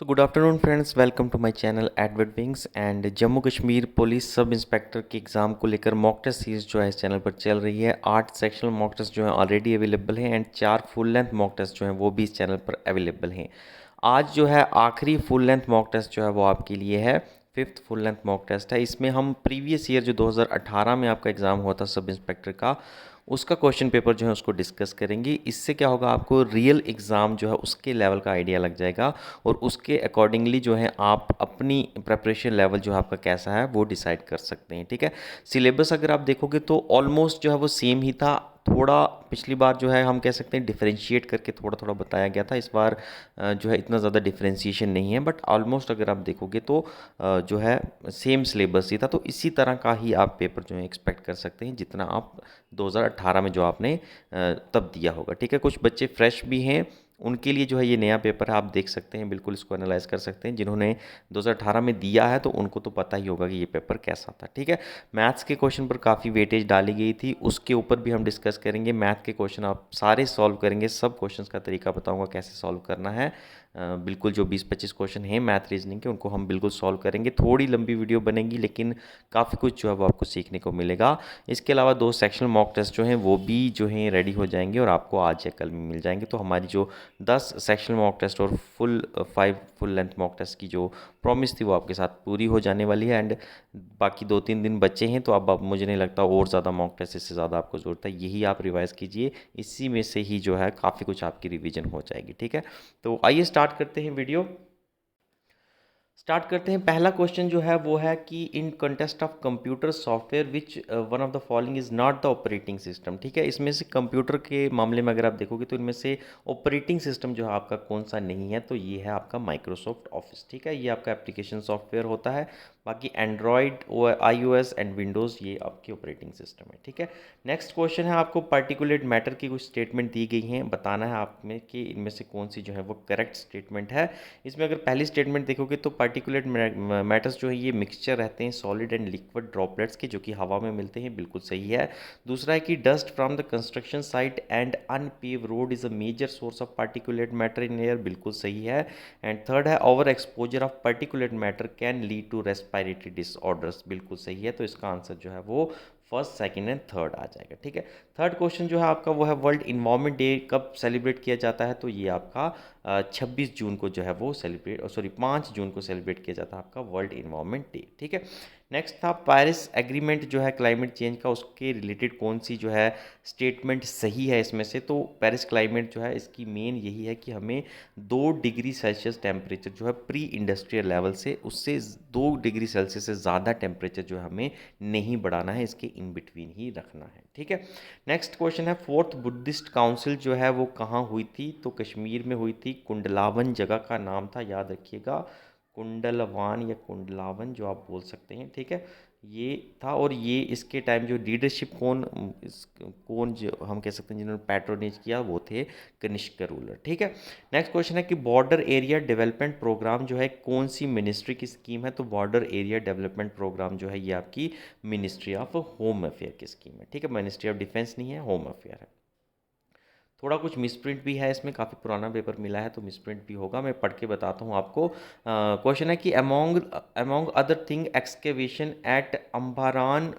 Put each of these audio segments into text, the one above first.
So good afternoon friends, welcome to my channel Edward Wings. And Jammu Kashmir police sub inspector के exam को लेकर mock test series जो है इस चैनल पर चल रही है। 8 सेक्शनल मॉक टेस्ट जो है ऑलरेडी अवेलेबल हैं and 4 full length mock test जो हैं वो भी इस चैनल पर अवेलेबल हैं। आज जो है आखिरी फुल लेंथ मॉक टेस्ट जो है वो आपके लिए है। Fifth full length mock test है। इसमें हम प्रीवियस ईयर जो 2018 में आपका एग्ज़ाम हुआ था सब इंस्पेक्टर का, उसका क्वेश्चन पेपर जो है उसको डिस्कस करेंगे। इससे क्या होगा, आपको रियल एग्ज़ाम जो है उसके लेवल का आइडिया लग जाएगा और उसके अकॉर्डिंगली जो है आप अपनी प्रेपरेशन लेवल जो है आपका कैसा है वो डिसाइड कर सकते हैं। ठीक है, सिलेबस अगर आप देखोगे तो ऑलमोस्ट जो है वो सेम ही था। थोड़ा पिछली बार जो है हम कह सकते हैं डिफरेंशिएट करके थोड़ा थोड़ा बताया गया था। इस बार जो है इतना ज़्यादा डिफरेंशिएशन नहीं है, बट ऑलमोस्ट अगर आप देखोगे तो जो है सेम सिलेबस ही था। तो इसी तरह का ही आप पेपर जो है एक्सपेक्ट कर सकते हैं जितना आप 2018 में जो आपने तब दिया होगा। ठीक है, कुछ बच्चे फ्रेश भी हैं, उनके लिए जो है ये नया पेपर है। आप देख सकते हैं, बिल्कुल इसको एनालाइज कर सकते हैं। जिन्होंने 2018 में दिया है तो उनको तो पता ही होगा कि ये पेपर कैसा था। ठीक है, मैथ्स के क्वेश्चन पर काफ़ी वेटेज डाली गई थी, उसके ऊपर भी हम डिस्कस करेंगे। मैथ के क्वेश्चन आप सारे सॉल्व करेंगे, सब क्वेश्चंस का तरीका बताऊंगा कैसे सॉल्व करना है। बिल्कुल जो 20-25 क्वेश्चन हैं मैथ रीजनिंग के उनको हम बिल्कुल सॉल्व करेंगे। थोड़ी लंबी वीडियो बनेगी लेकिन काफ़ी कुछ जो है वो आपको सीखने को मिलेगा। इसके अलावा 2 सेक्शनल मॉक टेस्ट जो हैं वो भी जो हैं रेडी हो जाएंगे और आपको आज या कल में मिल जाएंगे। तो हमारी जो 10 सेक्शनल मॉक टेस्ट और 5 फुल लेंथ मॉक टेस्ट की जो प्रॉमिस थी वो आपके साथ पूरी हो जाने वाली है। एंड बाकी 2-3 दिन बचे हैं, तो अब मुझे नहीं लगता और ज़्यादा मॉक टेस्ट इससे ज़्यादा आपको ज़रूरत है। यही आप रिवाइज़ कीजिए, इसी में से ही जो है काफ़ी कुछ आपकी रिवीजन हो जाएगी। ठीक है, तो आइए स्टार्ट करते हैं वीडियो। स्टार्ट करते हैं। पहला क्वेश्चन जो है वो है कि in context of computer software which one of the following is not the operating system. ठीक है, इसमें से कंप्यूटर के मामले में अगर आप देखोगे तो इनमें से ऑपरेटिंग सिस्टम जो है आपका कौन सा नहीं है, तो ये है आपका माइक्रोसॉफ्ट ऑफिस। ठीक है, ये आपका एप्लीकेशन सॉफ्टवेयर होता है। बाकी एंड्रॉयड, iOS एंड विंडोज़ ये आपकी ऑपरेटिंग सिस्टम है। ठीक है, नेक्स्ट क्वेश्चन है, आपको पार्टिकुलेट मैटर की कुछ स्टेटमेंट दी गई हैं, बताना है आप में कि इनमें से कौन सी जो है वो करेक्ट स्टेटमेंट है। इसमें अगर पहली स्टेटमेंट देखोगे तो पार्टिकुलेट मैटर्स जो है ये मिक्सचर रहते हैं सॉलिड एंड लिक्विड ड्रॉपलेट्स के, जो कि हवा में मिलते हैं, बिल्कुल सही है। दूसरा है कि dust from the construction site and unpaved road is a major source of particulate matter in air, बिल्कुल सही है। एंड थर्ड है over exposure of particulate matter can lead to respiratory disorders, बिल्कुल सही है। तो इसका आंसर जो है वो फर्स्ट, सेकंड एंड थर्ड आ जाएगा। ठीक है, थर्ड क्वेश्चन जो है आपका वो है वर्ल्ड इन्वायरमेंट डे कब सेलिब्रेट किया जाता है, तो ये आपका 26 जून को जो है वो सेलिब्रेट, सॉरी 5 जून को सेलिब्रेट किया जाता है आपका वर्ल्ड इन्वायरमेंट डे। ठीक है, नेक्स्ट था पेरिस एग्रीमेंट जो है क्लाइमेट चेंज का, उसके रिलेटेड कौन सी जो है स्टेटमेंट सही है इसमें से, तो पेरिस क्लाइमेट जो है इसकी मेन यही है कि हमें 2 डिग्री सेल्सियस टेम्परेचर जो है प्री इंडस्ट्रियल लेवल से, उससे 2 डिग्री सेल्सियस से ज़्यादा टेम्परेचर जो है हमें नहीं बढ़ाना है, इसके इन बिटवीन ही रखना है। ठीक है, नेक्स्ट क्वेश्चन है फोर्थ बुद्धिस्ट काउंसिल जो है वो कहाँ हुई थी, तो कश्मीर में हुई थी। कुंडलावन जगह का नाम था, याद रखिएगा, कुंडलवान या कुंडलावन जो आप बोल सकते हैं। ठीक है, ये था। और ये इसके टाइम जो लीडरशिप कौन जो हम कह सकते हैं जिन्होंने पैट्रोनेज किया वो थे कनिष्क रूलर। ठीक है, नेक्स्ट क्वेश्चन है कि बॉर्डर एरिया डेवलपमेंट प्रोग्राम जो है कौन सी मिनिस्ट्री की स्कीम है, तो बॉर्डर एरिया डेवलपमेंट प्रोग्राम जो है ये आपकी मिनिस्ट्री ऑफ होम अफेयर की स्कीम है। ठीक है, मिनिस्ट्री ऑफ डिफेंस नहीं है, होम अफेयर है। थोड़ा कुछ मिसप्रिंट भी है इसमें, काफ़ी पुराना पेपर मिला है तो मिसप्रिंट भी होगा, मैं पढ़ के बताता हूँ आपको। क्वेश्चन है कि among among other thing excavation at Ambaran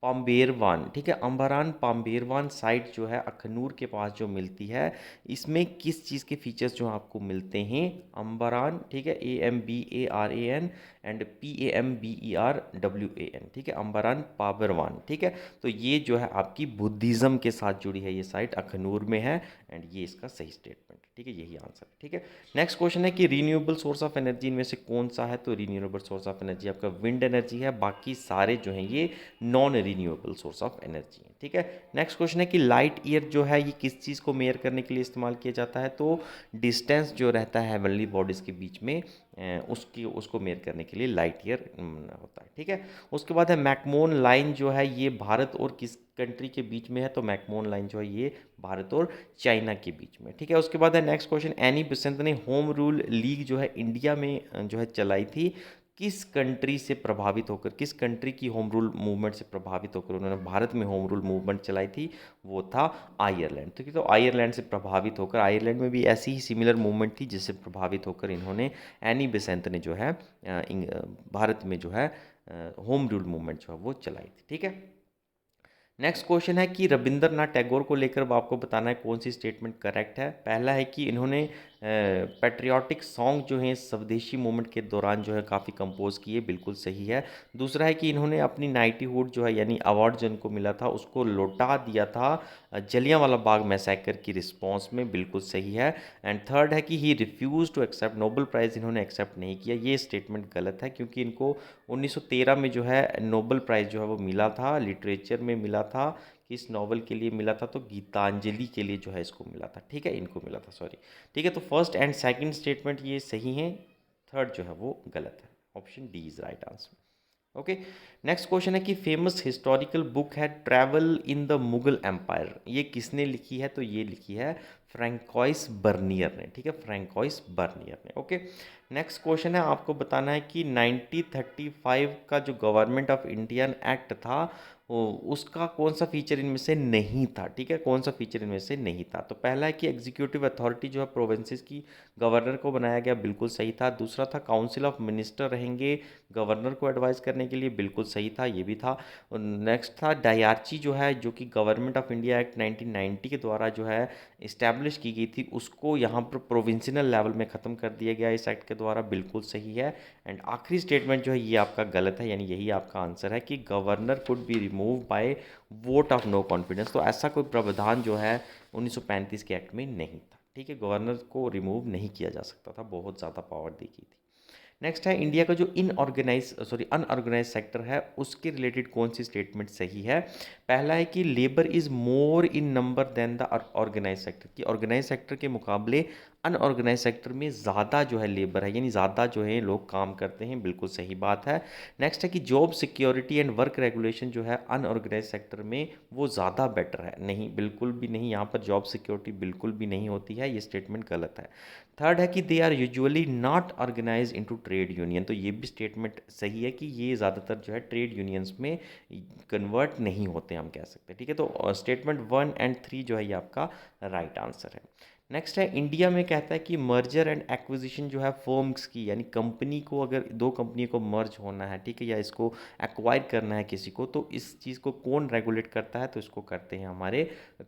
Pambarwan. ठीक है, अम्बारान पाम्बेरवान साइट जो है अखनूर के पास जो मिलती है, इसमें किस चीज़ के फीचर्स जो आपको मिलते हैं, अम्बारान। ठीक है, AMBARAN एंड PAMBERWAN। ठीक है, अम्बारान पाबरवान। ठीक है, तो ये जो है आपकी बुद्धिज़्म के साथ जुड़ी है, ये साइट अखनूर में है एंड ये इसका सही स्टेटमेंट है। ठीक है, यही आंसर है। ठीक है, नेक्स्ट क्वेश्चन है कि रीन्यूएबल सोर्स ऑफ एनर्जी इनमें से कौन सा है, तो रीन्यूएबल सोर्स ऑफ एनर्जी आपका विंड एनर्जी है, बाकी सारे जो हैं ये non renewable source of energy है। ठीक है, नेक्स्ट क्वेश्चन है कि लाइट ईयर जो है ये किस चीज़ को मेयर करने के लिए इस्तेमाल किया जाता है, तो डिस्टेंस जो रहता है हेवनली बॉडीज़ के बीच में उसको मेयर करने के लिए लाइट ईयर होता है। ठीक है, उसके बाद है मैकमोन लाइन जो है ये भारत और किस कंट्री के बीच में है, तो मैकमोन लाइन जो है ये भारत और चाइना के बीच में। ठीक है, उसके बाद है नेक्स्ट क्वेश्चन, एनी बेसेंट ने होम रूल लीग जो है इंडिया में जो है चलाई थी, किस कंट्री से प्रभावित होकर, किस कंट्री की होम रूल मूवमेंट से प्रभावित होकर उन्होंने भारत में होम रूल मूवमेंट चलाई थी, वो था आयरलैंड। तो आयरलैंड से प्रभावित होकर, आयरलैंड में भी ऐसी ही सिमिलर मूवमेंट थी जिससे प्रभावित होकर इन्होंने, एनी बेसेंट ने जो है भारत में जो है होम रूल मूवमेंट जो है वो चलाई थी। ठीक है, नेक्स्ट क्वेश्चन है कि रविंद्रनाथ टैगोर को लेकर आपको बताना है कौन सी स्टेटमेंट करेक्ट है। पहला है कि इन्होंने पैट्रियाटिक सॉन्ग जो हैं स्वदेशी मूवमेंट के दौरान जो है काफ़ी कंपोज किए, बिल्कुल सही है। दूसरा है कि इन्होंने अपनी नाइटीहुड जो है यानी अवार्ड जो इनको मिला था उसको लौटा दिया था जलियांवाला बाग मैसेकर की रिस्पॉन्स में, बिल्कुल सही है। एंड थर्ड है कि he refuse to accept Nobel prize, इन्होंने एक्सेप्ट नहीं किया, ये स्टेटमेंट गलत है क्योंकि इनको 1913 में जो है नोबेल प्राइज़ जो है वो मिला था, लिटरेचर में मिला था। किस नॉवल के लिए मिला था, तो गीतांजलि के लिए जो है इसको मिला था। ठीक है, इनको मिला था, सॉरी। ठीक है, तो फर्स्ट एंड सेकंड स्टेटमेंट ये सही हैं, थर्ड जो है वो गलत है। Option D is right answer. Okay, next question है कि फेमस हिस्टोरिकल बुक है travel in the Mughal empire, ये किसने लिखी है, तो ये लिखी है फ्रैंकोइस बर्नियर ने। ठीक है, फ्रैंकोइस बर्नियर ने। ओके, नेक्स्ट क्वेश्चन है, आपको बताना है कि 1935 का जो गवर्नमेंट ऑफ इंडियन एक्ट था उसका कौन सा फीचर इनमें से नहीं था। ठीक है, कौन सा फीचर इनमें से नहीं था, तो पहला है कि एग्जीक्यूटिव अथॉरिटी जो है प्रोविंसेस की गवर्नर को बनाया गया, बिल्कुल सही था। दूसरा था काउंसिल ऑफ मिनिस्टर रहेंगे गवर्नर को एडवाइस करने के लिए, बिल्कुल सही था, ये भी था। और नेक्स्ट था डायरची जो है, जो कि गवर्नमेंट ऑफ इंडिया एक्ट 1990 के द्वारा जो है इस्टेब्लिश की गई थी, उसको यहाँ पर प्रोविंशियल लेवल में ख़त्म कर दिया गया इस एक्ट के द्वारा, बिल्कुल सही है। एंड आखिरी स्टेटमेंट जो है ये आपका गलत है, यानी यही आपका आंसर है कि governor could be remove by vote of no confidence. तो ऐसा कोई प्रावधान जो है 1935 के एक्ट में नहीं था। ठीक है, गवर्नर को रिमूव नहीं किया जा सकता था, बहुत ज़्यादा पावर दी गई थी। नेक्स्ट है इंडिया का जो अनऑर्गेनाइज सेक्टर है उसके रिलेटेड कौन सी स्टेटमेंट सही है। पहला है कि labour is more in number than the organise sector, कि ऑर्गेनाइज सेक्टर के मुकाबले अनऑर्गेनाइज सेक्टर में ज़्यादा जो है लेबर है, यानी ज़्यादा जो है लोग काम करते हैं, बिल्कुल सही बात है। नेक्स्ट है कि job security and work regulation जो है अनऑर्गेनाइज सेक्टर में वो ज़्यादा बेटर है, नहीं, बिल्कुल भी नहीं, यहाँ पर जॉब सिक्योरिटी बिल्कुल भी नहीं होती है, ये स्टेटमेंट गलत है। थर्ड है कि they are usually not organise into trade union, तो ये भी स्टेटमेंट सही है कि ये ज़्यादातर जो है ट्रेड यूनियंस में कन्वर्ट नहीं होते, हम कह सकते हैं। ठीक है, तो स्टेटमेंट 1 एंड 3 जो है ये आपका राइट आंसर है। नेक्स्ट है इंडिया में कहता है कि मर्जर एंड एक्विजिशन जो है फर्म्स की, यानी कंपनी को, अगर दो कंपनी को मर्ज होना है, ठीक है, या इसको एक्वायर करना है किसी को, तो इस चीज़ को कौन रेगुलेट करता है, तो इसको करते हैं हमारे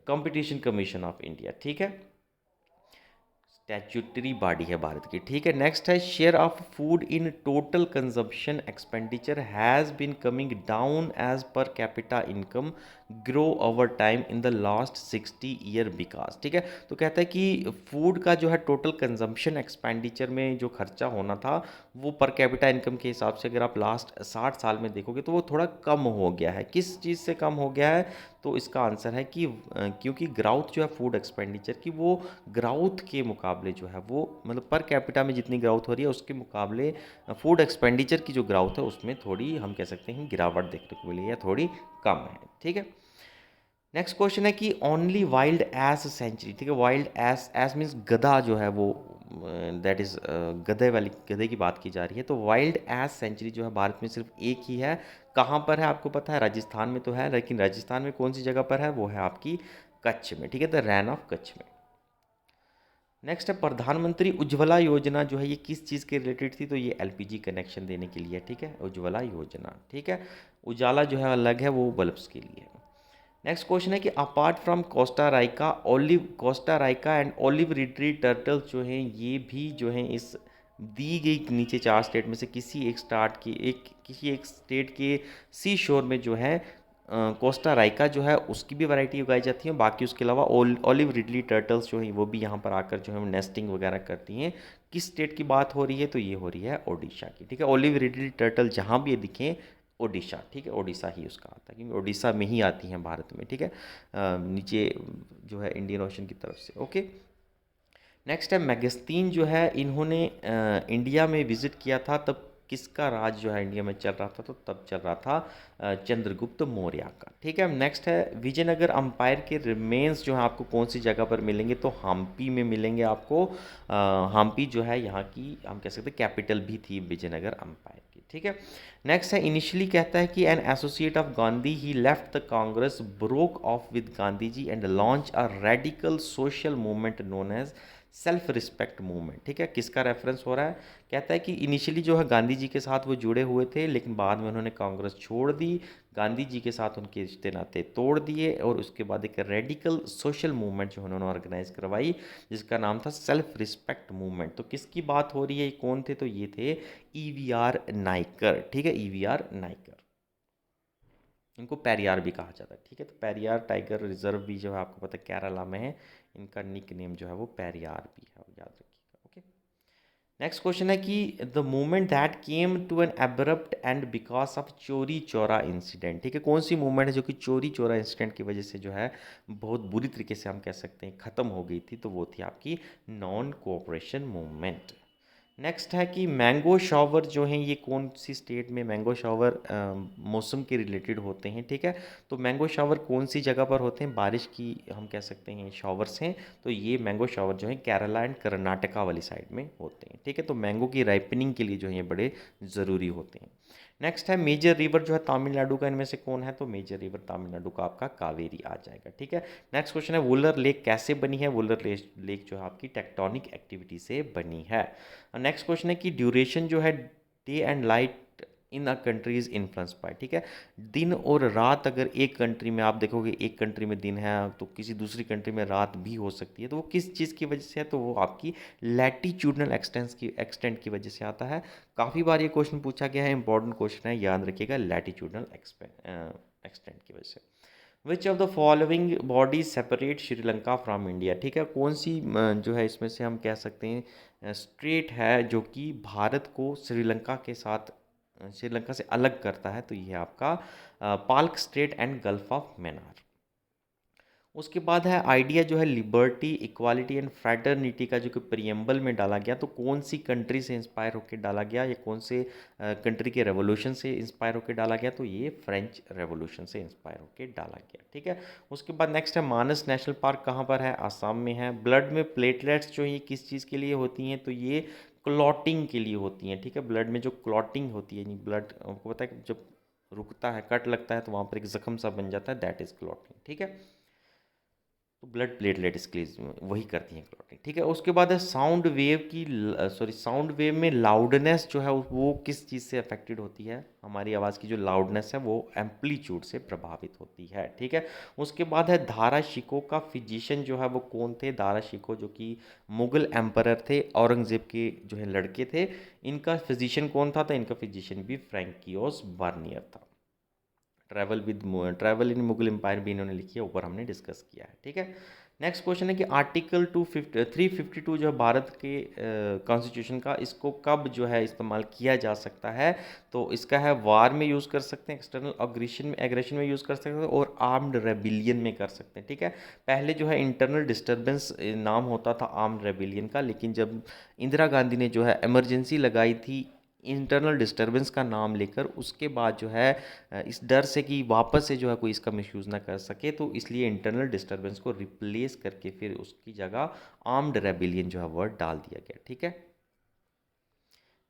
कंपटीशन कमीशन ऑफ इंडिया। ठीक है, स्टैट्यूटरी बॉडी है भारत की। ठीक है, नेक्स्ट है share of food in total consumption expenditure has been coming down as per capita income grow over time in the last 60 year because. ठीक है, तो कहता है कि फूड का जो है टोटल कंजम्पशन एक्सपेंडिचर में जो खर्चा होना था वो पर कैपिटा इनकम के हिसाब से अगर आप लास्ट 60 साल में देखोगे तो वो थोड़ा कम हो गया है। किस चीज़ से कम हो गया है, तो इसका आंसर है कि क्योंकि ग्राउथ जो है फूड एक्सपेंडिचर की, वो ग्राउथ के मुकाबले जो है वो, मतलब पर कैपिटा में जितनी ग्राउथ हो रही है उसके मुकाबले फूड एक्सपेंडिचर की जो ग्राउथ है उसमें थोड़ी, हम कह सकते हैं, गिरावट देखने को मिली है, थोड़ी कम है। ठीक है, नेक्स्ट क्वेश्चन है कि ओनली वाइल्ड एस सेंचुरी। ठीक है, वाइल्ड एस मीन्स गधा जो है वो, दैट इज़ गधे की बात की जा रही है। तो वाइल्ड एस सेंचुरी जो है भारत में सिर्फ एक ही है, कहाँ पर है आपको पता है, राजस्थान में तो है, लेकिन राजस्थान में कौन सी जगह पर है, वो है आपकी कच्छ में। ठीक है, द रैन ऑफ कच्छ में। नेक्स्ट है प्रधानमंत्री उज्ज्वला योजना जो है ये किस चीज़ के रिलेटेड थी, तो ये एलपीजी कनेक्शन देने के लिए। ठीक है, उज्ज्वला योजना। ठीक है, उजाला जो है अलग है, वो बल्ब्स के लिए। नेक्स्ट क्वेश्चन है कि apart from Costa Rica and olive ridley turtles जो हैं ये भी जो हैं इस दी गई नीचे चार स्टेट में से किसी एक स्टेट के सी शोर में जो है कोस्टा राइका जो है उसकी भी वैरायटी उगाई जाती है। बाकी उसके अलावा ओलिव रिडली टर्टल्स जो हैं वो भी यहाँ पर आकर जो है नेस्टिंग वगैरह करती हैं। किस स्टेट की बात हो रही है, तो ये हो रही है ओडिशा की। ठीक है, ओलिव रिडली टर्टल जहाँ भी ये दिखें, ओडिशा। ठीक है, ओडिशा ही उसका आता है क्योंकि ओडिशा में ही आती हैं भारत में। ठीक है, नीचे जो है इंडियन ओशन की तरफ से। ओके, नेक्स्ट है मैगस्तीन जो है इन्होंने इंडिया में विजिट किया था, तब किसका राज जो है इंडिया में चल रहा था, तो तब चल रहा था चंद्रगुप्त मौर्य का। ठीक है, नेक्स्ट है विजयनगर अंपायर के रिमेन्स जो है आपको कौन सी जगह पर मिलेंगे, तो हम्पी में मिलेंगे आपको। हम्पी जो है यहाँ की, हम कह सकते हैं, कैपिटल भी थी विजयनगर अंपायर की। ठीक है। नेक्स्ट है इनिशियली कहता है कि an associate of Gandhi he left the Congress, broke off with Gandhi ji and launch a radical social movement known as self respect movement. ठीक है, किसका रेफरेंस हो रहा है? कहता है कि इनिशियली जो है गांधी जी के साथ वो जुड़े हुए थे, लेकिन बाद में उन्होंने कांग्रेस छोड़ दी, गांधी जी के साथ उनके रिश्ते नाते तोड़ दिए और उसके बाद एक रेडिकल सोशल मूवमेंट जो उन्होंने ऑर्गेनाइज करवाई जिसका नाम था सेल्फ रिस्पेक्ट मूवमेंट। तो किसकी बात हो रही है, ये कौन थे? तो ये थे ईवीआर नाइकर। ठीक है, ईवीआर नाइकर, इनको पेरियार भी कहा जाता है। ठीक है, तो पेरियार टाइगर रिजर्व भी जो है आपको पता है केरला में है, इनका निक नेम जो है वो पेरियार भी है, याद रखिएगा। ओके, नेक्स्ट क्वेश्चन है कि the movement that came to an abrupt end because of Chauri Chaura incident. ठीक है, कौन सी मूवमेंट है जो कि चोरी चौरा इंसिडेंट की वजह से जो है बहुत बुरी तरीके से हम कह सकते हैं ख़त्म हो गई थी? तो वो थी आपकी नॉन कोऑपरेशन मूवमेंट। नेक्स्ट है कि मैंगो शावर जो हैं ये कौन सी स्टेट में मैंगो शावर मौसम के रिलेटेड होते हैं? ठीक है, तो मैंगो शावर कौन सी जगह पर होते हैं? बारिश की हम कह सकते हैं शावर्स हैं, तो ये मैंगो शावर जो है केरला एंड कर्नाटका वाली साइड में होते हैं। ठीक है, तो मैंगो की राइपनिंग के लिए जो है ये बड़े ज़रूरी होते हैं। नेक्स्ट है मेजर रिवर जो है तमिलनाडु का, इनमें से कौन है? तो मेजर रिवर तमिलनाडु का आपका कावेरी आ जाएगा। ठीक है, नेक्स्ट क्वेश्चन है वुलर लेक कैसे बनी है? वुलर लेक जो है आपकी टेक्टोनिक एक्टिविटी से बनी है। नेक्स्ट क्वेश्चन है कि ड्यूरेशन जो है day and light in a country is influence by. ठीक है, दिन और रात अगर एक कंट्री में आप देखोगे, एक कंट्री में दिन है तो किसी दूसरी कंट्री में रात भी हो सकती है, तो वो किस चीज़ की वजह से है? तो वो आपकी लैटिट्यूडनल एक्सटेंट की वजह से आता है। काफ़ी बार ये क्वेश्चन पूछा गया है, इंपॉर्टेंट क्वेश्चन है, याद रखिएगा, लैटिट्यूडनल एक्सटेंट की वजह से। विच of the following bodies separate Sri Lanka from India? ठीक है, कौन सी जो है इसमें से हम कह सकते हैं स्ट्रेट है जो कि भारत को श्रीलंका के साथ श्रीलंका से अलग करता है? तो ये है आपका Palk strait and gulf of Mannar. उसके बाद है आइडिया जो है लिबर्टी, इक्वालिटी एंड फ्रैटर्निटी का जो कि प्रियम्बल में डाला गया, तो कौन सी कंट्री से इंस्पायर होकर डाला गया, या कौन से कंट्री के रेवोल्यूशन से इंस्पायर होकर डाला गया? तो ये फ्रेंच रेवोल्यूशन से इंस्पायर होकर डाला गया। ठीक है, उसके बाद नेक्स्ट है मानस नेशनल पार्क कहाँ पर है? आसाम में है। ब्लड में प्लेटलेट्स जो ये किस चीज़ के लिए होती हैं? तो ये क्लॉटिंग के लिए होती हैं। ठीक है, ब्लड में जो क्लॉटिंग होती है, ब्लड आपको पता है जब रुकता है, कट लगता है तो वहाँ पर एक जख्म सा बन जाता है, दैट इज़ क्लॉटिंग। ठीक है, तो ब्लड प्लेटलेट इसके वही करती हैं क्लॉटिंग। ठीक है, उसके बाद है साउंड वेव की साउंड वेव में लाउडनेस जो है वो किस चीज़ से अफेक्टेड होती है? हमारी आवाज़ की जो लाउडनेस है वो एम्पलीट्यूड से प्रभावित होती है। ठीक है, उसके बाद है दारा शिकोह का फिजिशियन जो है वो कौन थे? दारा शिकोह जो कि मुगल एम्परर थे, औरंगजेब के जो है लड़के थे, इनका फिजिशियन कौन था? तो इनका फिजिशियन भी फ्रैंकियोस बर्नियर था। ट्रैवल इन मुगल एम्पायर भी इन्होंने लिखी है, ऊपर हमने डिस्कस किया है। ठीक है, नेक्स्ट क्वेश्चन है कि आर्टिकल 352 जो है भारत के कॉन्स्टिट्यूशन का, इसको कब जो है इस्तेमाल किया जा सकता है? तो इसका है वार में यूज़ कर सकते हैं, एक्सटर्नल एग्रेशन में यूज़ कर सकते हैं और आर्म्ड रेबिलियन में कर सकते हैं। ठीक है, पहले जो है इंटरनल डिस्टर्बेंस नाम होता था आर्म्ड रेबिलियन का, लेकिन जब इंदिरा गांधी ने जो है इमरजेंसी लगाई थी इंटरनल डिस्टर्बेंस का नाम लेकर, उसके बाद जो है इस डर से कि वापस से जो है कोई इसका मिसयूज़ ना कर सके, तो इसलिए इंटरनल डिस्टर्बेंस को रिप्लेस करके फिर उसकी जगह आर्म्ड रेबिलियन जो है वर्ड डाल दिया गया। ठीक है,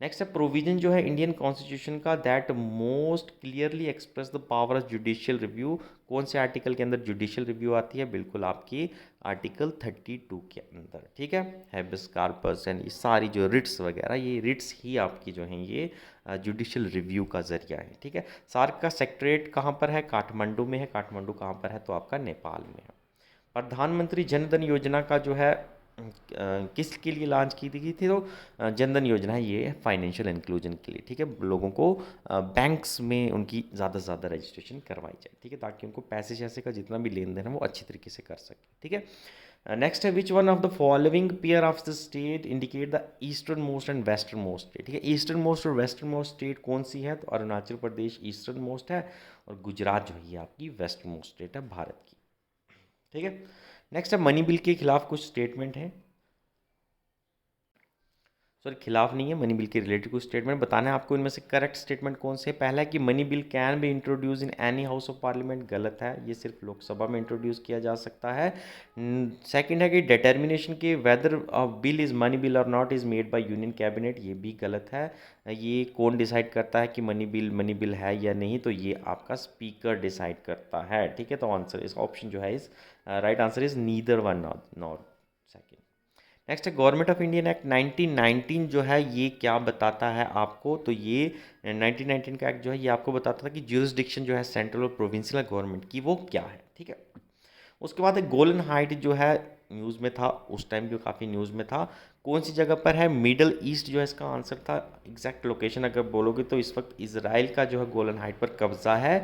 नेक्स्ट है प्रोविजन जो है इंडियन कॉन्स्टिट्यूशन का that most clearly express the power of judicial review. कौन से आर्टिकल के अंदर जुडिशियल रिव्यू आती है? बिल्कुल आपकी आर्टिकल 32 के अंदर। ठीक है, हैबस कार्पस एंड ये सारी जो रिट्स वगैरह, ये रिट्स ही आपकी जो हैं ये जुडिशियल रिव्यू का जरिया है। ठीक है, सार्क का सेक्रेटरीट कहाँ पर है? काठमांडू में है। काठमांडू कहाँ पर है? तो आपका नेपाल में है। प्रधानमंत्री जन धन योजना का जो है किसके लिए लॉन्च की गई थी? तो जन धन योजना है ये फाइनेंशियल इंक्लूजन के लिए। ठीक है, लोगों को बैंक्स में उनकी ज़्यादा से ज़्यादा रजिस्ट्रेशन करवाई जाए। ठीक है, ताकि उनको पैसे शैसे का जितना भी लेन देन है वो अच्छी तरीके से कर सके। ठीक है, नेक्स्ट है which one of the following pair of the state indicate the eastern most and western most state? ठीक है, ईस्टर्न मोस्ट और वेस्टर्न मोस्ट स्टेट कौन सी है? तो अरुणाचल प्रदेश ईस्टर्न मोस्ट है और गुजरात जो है ये आपकी वेस्टर्न मोस्ट स्टेट है भारत की। ठीक है, नेक्स्ट है मनी बिल के खिलाफ कुछ स्टेटमेंट है। सॉरी खिलाफ नहीं है, मनी बिल के रिलेटेड कुछ स्टेटमेंट बताना है आपको। इनमें से करेक्ट स्टेटमेंट कौन से है? पहला है कि money bill can be introduce in any house of parliament, गलत है, ये सिर्फ लोकसभा में इंट्रोड्यूस किया जा सकता है। सेकंड है कि डिटर्मिनेशन की whether bill is money bill और not is made by union cabinet, ये भी गलत है। ये कौन डिसाइड करता है कि मनी बिल है या नहीं? तो ये आपका स्पीकर डिसाइड करता है, ठीक है। तो आंसर इस ऑप्शन जो है इस right answer is neither one nor second. Next है गवर्नमेंट ऑफ इंडियन एक्ट 1919 जो है ये क्या बताता है आपको? तो ये 1919 का एक्ट जो है ये आपको बताता था कि ज्यूरिसडिक्शन जो है सेंट्रल और प्रोविंशियल गवर्नमेंट की वो क्या है, ठीक है। उसके बाद है गोलन हाइट जो है न्यूज़ में था, उस टाइम जो काफ़ी न्यूज़ में था, कौन सी जगह पर है? मिडल ईस्ट जो है इसका आंसर था। एग्जैक्ट लोकेशन अगर बोलोगे तो इस वक्त इसराइल का जो है गोलन हाइट पर कब्ज़ा है।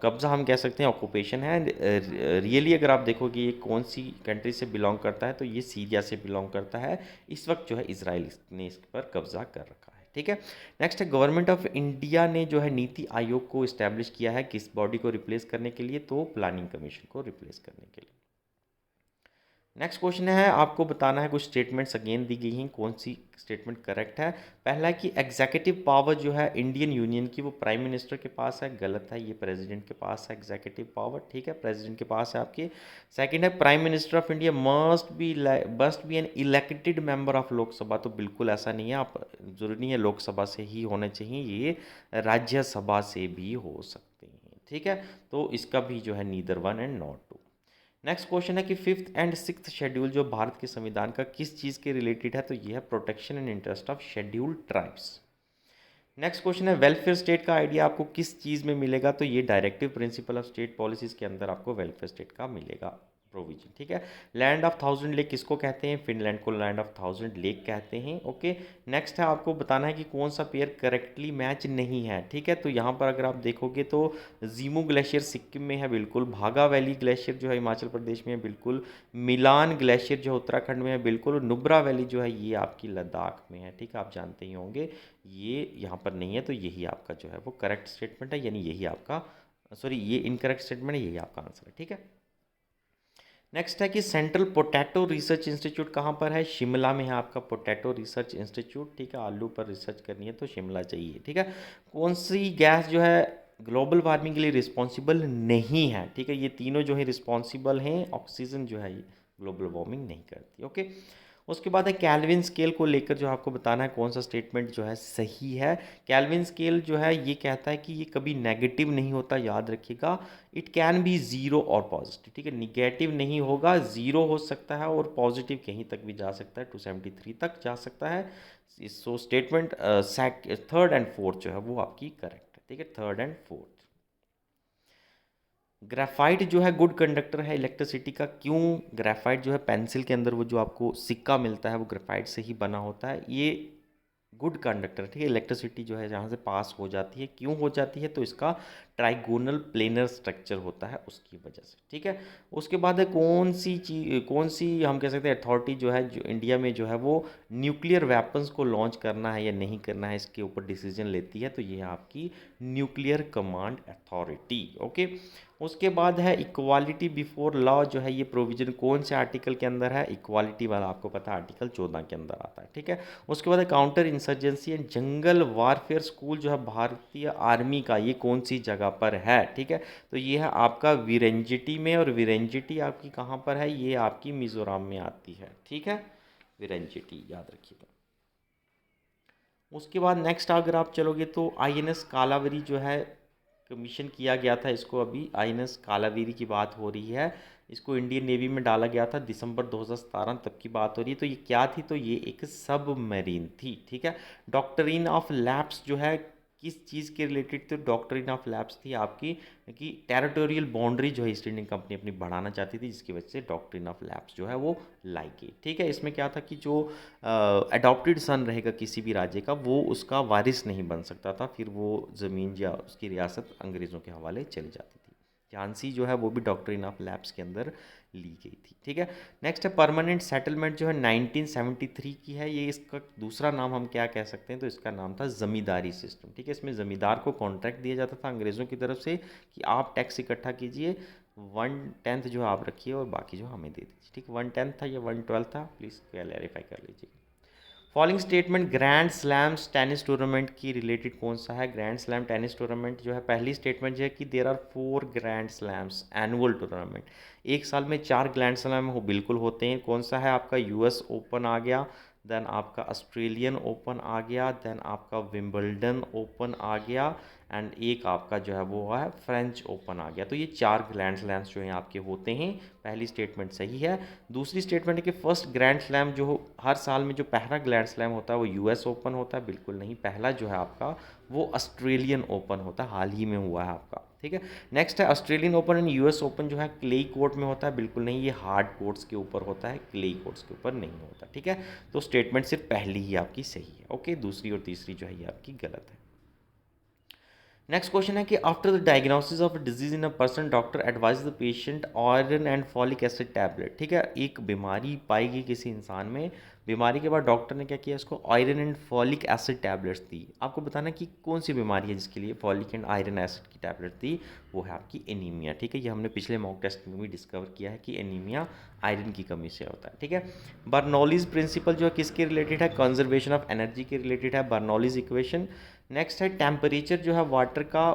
कब्ज़ा हम कह सकते हैं, ऑक्यूपेशन है। रियली अगर आप देखोगे ये कौन सी कंट्री से बिलोंग करता है, तो ये सीरिया से बिलोंग करता है। इस वक्त जो है इसराइल ने इस पर कब्ज़ा कर रखा है, ठीक है। नेक्स्ट है गवर्नमेंट ऑफ इंडिया ने जो है नीति आयोग को इस्टेब्लिश किया है किस बॉडी को रिप्लेस करने के लिए? तो प्लानिंग कमीशन को रिप्लेस करने के लिए। नेक्स्ट क्वेश्चन है, आपको बताना है कुछ स्टेटमेंट्स अगेन दी गई हैं, कौन सी स्टेटमेंट करेक्ट है। पहला है कि एग्जीक्यूटिव पावर जो है इंडियन यूनियन की वो प्राइम मिनिस्टर के पास है, गलत है, ये प्रेसिडेंट के पास है एग्जीक्यूटिव पावर, ठीक है, प्रेसिडेंट के पास है आपके। सेकंड है prime minister of India must be an elected member of Lok Sabha, तो बिल्कुल ऐसा नहीं है, आप जरूरी नहीं है लोकसभा से ही होने चाहिए, ये राज्यसभा से भी हो सकते हैं, ठीक है। तो इसका भी जो है neither one and not two. Next question है कि फिफ्थ एंड सिक्स्थ शेड्यूल जो भारत के संविधान का किस चीज़ के रिलेटेड है? तो ये है protection and interest of scheduled tribes. Next question है वेलफेयर स्टेट का आइडिया आपको किस चीज़ में मिलेगा? तो ये directive principle of state policies के अंदर आपको वेलफेयर स्टेट का मिलेगा प्रोविजन, ठीक है। लैंड ऑफ थाउजेंड लेक किसको कहते हैं? फिनलैंड को लैंड ऑफ थाउजेंड लेक कहते हैं, ओके। नेक्स्ट है आपको बताना है कि कौन सा पेयर करेक्टली मैच नहीं है, ठीक है। तो यहाँ पर अगर आप देखोगे तो जीमू ग्लेशियर सिक्किम में है बिल्कुल, भागा वैली ग्लेशियर जो है हिमाचल प्रदेश में है बिल्कुल, मिलान ग्लेशियर जो उत्तराखंड में है बिल्कुल, नुब्रा वैली जो है ये आपकी लद्दाख में है, ठीक है, आप जानते ही होंगे। ये यहाँ पर नहीं है, तो यही आपका जो है वो करेक्ट स्टेटमेंट है, यानी यही आपका सॉरी ये इनकरेक्ट स्टेटमेंट है, यही आपका आंसर है, ठीक है। नेक्स्ट है कि सेंट्रल पोटैटो रिसर्च इंस्टीट्यूट कहाँ पर है? शिमला में है आपका पोटैटो रिसर्च इंस्टीट्यूट, ठीक है। आलू पर रिसर्च करनी है तो शिमला चाहिए, ठीक है। कौन सी गैस जो है ग्लोबल वार्मिंग के लिए रिस्पॉन्सिबल नहीं है? ठीक है, ये तीनों जो है रिस्पॉन्सिबल हैं, ऑक्सीजन जो है ये ग्लोबल वार्मिंग नहीं करती, ओके। उसके बाद है कैल्विन स्केल को लेकर जो आपको बताना है कौन सा स्टेटमेंट जो है सही है। कैल्विन स्केल जो है ये कहता है कि ये कभी नेगेटिव नहीं होता, याद रखिएगा। इट कैन बी ज़ीरो और पॉजिटिव, ठीक है, निगेटिव नहीं होगा, ज़ीरो हो सकता है और पॉजिटिव कहीं तक भी जा सकता है, 273 तक जा सकता है। So statement third and fourth जो है वो आपकी करेक्ट है, ठीक है, थर्ड एंड फोर्थ। ग्रेफाइट जो है गुड कंडक्टर है इलेक्ट्रिसिटी का, क्यों? ग्रेफाइट जो है पेंसिल के अंदर वो जो आपको सिक्का मिलता है वो ग्रेफाइट से ही बना होता है, ये गुड कंडक्टर, ठीक है। इलेक्ट्रिसिटी जो है जहाँ से पास हो जाती है, क्यों हो जाती है? तो इसका ट्राइगोनल प्लेनर स्ट्रक्चर होता है उसकी वजह से, ठीक है। उसके बाद है कौन सी हम कह सकते हैं अथॉरिटी जो है जो इंडिया में जो है वो न्यूक्लियर वेपन्स को लॉन्च करना है या नहीं करना है इसके ऊपर डिसीजन लेती है? तो ये है आपकी न्यूक्लियर कमांड अथॉरिटी, ओके। उसके बाद है इक्वालिटी बिफोर लॉ जो है ये प्रोविजन कौन से आर्टिकल के अंदर है? इक्वालिटी वाला आपको पता है आर्टिकल 14 के अंदर आता है, ठीक है। उसके बाद है counter insurgency and jungle warfare school जो है भारतीय आर्मी का, ये कौन सी जगह पर है? ठीक है, तो ये है आपका विरेंजिटी में, और विरेंजिटी आपकी कहाँ पर है? ये आपकी मिजोरम में आती है, ठीक है, विरेंजिटी याद रखिएगा। उसके बाद नेक्स्ट अगर आप चलोगे तो आईएनएस कालावरी जो है कमीशन किया गया था, इसको अभी आईएनएस कालावीरी की बात हो रही है, इसको इंडियन नेवी में डाला गया था दिसंबर 2017 तब की बात हो रही है। तो ये क्या थी? तो ये एक सबमरीन थी, ठीक है। डॉक्ट्रिन ऑफ लैप्स जो है किस चीज़ के रिलेटेड? तो डॉक्ट्रिन ऑफ लैप्स थी आपकी कि टेरिटोरियल बाउंड्री जो है ईस्ट इंडियन कंपनी अपनी बढ़ाना चाहती थी, जिसकी वजह से डॉक्ट्रिन ऑफ लैप्स जो है वो लाई गई, ठीक है। इसमें क्या था कि जो अडॉप्टेड सन रहेगा किसी भी राज्य का, वो उसका वारिस नहीं बन सकता था, फिर वो ज़मीन या उसकी रियासत अंग्रेज़ों के हवाले चली जाती थी। झांसी जो है वो भी डॉक्ट्रिन ऑफ लैप्स के अंदर ली गई थी, ठीक है। नेक्स्ट है परमानेंट सेटलमेंट जो है 1973 की है, ये इसका दूसरा नाम हम क्या कह सकते हैं? तो इसका नाम था ज़मींदारी सिस्टम, ठीक है। इसमें ज़मींदार को कॉन्ट्रैक्ट दिया जाता था अंग्रेज़ों की तरफ से कि आप टैक्स इकट्ठा कीजिए, 1/10 जो आप रखिए और बाकी जो हमें दे दीजिए, ठीक है। 1/10 था या 1/12 था, प्लीज़ क्लैरिफाई कर लीजिए। Following statement grand slams tennis tournament की रिलेटेड कौन सा है? ग्रैंड स्लैम टेनिस टूर्नामेंट जो है, पहली स्टेटमेंट जो है कि there are 4 grand slams annual tournament, एक साल में 4 ग्रैंड स्लैम हो बिल्कुल होते हैं। कौन सा है आपका? यूएस ओपन आ गया, देन आपका ऑस्ट्रेलियन ओपन आ गया, देन आपका विंबलडन ओपन आ गया, एंड एक आपका जो है वो है फ्रेंच ओपन आ गया। तो ये 4 ग्रैंड स्लैम्स जो हैं आपके होते हैं। पहली स्टेटमेंट सही है। दूसरी स्टेटमेंट है कि फर्स्ट ग्रैंड स्लैम जो हर साल में जो पहला ग्रैंड स्लैम होता है वो यूएस ओपन होता है, बिल्कुल नहीं। पहला जो है आपका वो ऑस्ट्रेलियन ओपन होता है, हाल ही में हुआ है आपका, ठीक है। नेक्स्ट है Australian open and US open जो है क्ले कोर्ट में होता है, बिल्कुल नहीं, ये हार्ड कोर्ट्स के ऊपर होता है, क्ले कोर्ट्स के ऊपर नहीं होता, ठीक है। तो स्टेटमेंट सिर्फ पहली ही आपकी सही है, ओके। दूसरी और तीसरी जो है ये आपकी गलत है। नेक्स्ट क्वेश्चन है कि after the diagnosis of disease in a person doctor advise the patient iron and folic acid tablet, ठीक है। एक बीमारी पाई गई किसी इंसान में, बीमारी के बाद डॉक्टर ने क्या किया, इसको iron and folic acid tablets दी। आपको बताना कि कौन सी बीमारी है जिसके लिए फॉलिक एंड आयरन एसिड की टैबलेट दी, वो है आपकी एनीमिया, ठीक है। ये हमने पिछले मॉक टेस्ट में भी डिस्कवर किया है कि एनीमिया आयरन की कमी से होता है, ठीक है। बर्नौलीज प्रिंसिपल जो है किसके रिलेटेड है? कंजर्वेशन ऑफ एनर्जी के रिलेटेड है, बर्नौलीज इक्वेशन। नेक्स्ट है टेम्परेचर जो है वाटर का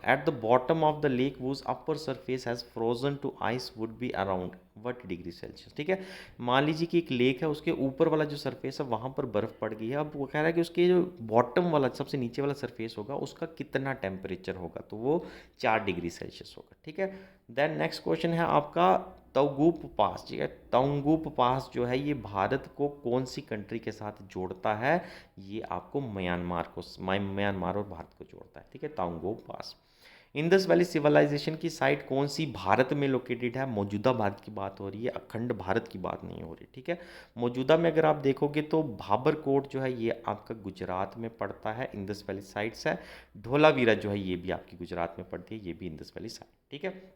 at the bottom of the lake whose upper surface has Frozen two ice would be around what degree Celsius, ठीक है। मान लीजिए कि एक लेक है, उसके ऊपर वाला जो सरफेस है वहाँ पर बर्फ़ पड़ गई है। अब वो कह रहा है कि उसके जो बॉटम वाला सबसे नीचे वाला सरफेस होगा उसका कितना टेम्परेचर होगा, तो वो 4 डिग्री सेल्सियस होगा, ठीक है। देन नेक्स्ट क्वेश्चन है आपका तौगुप पास, ठीक है। तौगुप पास जो है ये भारत को कौन सी कंट्री के साथ जोड़ता है? ये आपको म्यांमार और भारत को जोड़ता है, ठीक है, तौगुप पास। इंडस वैली सिविलाइजेशन की साइट कौन सी भारत में लोकेटेड है? मौजूदा भारत की बात हो रही है, अखंड भारत की बात नहीं हो रही, ठीक है। मौजूदा में अगर आप देखोगे तो भाबरकोट जो है ये आपका गुजरात में पड़ता है, इंडस वैली साइट्स है। धोलावीरा जो है ये भी आपकी गुजरात में पड़ती है, ये भी इंडस वैली साइट, ठीक है।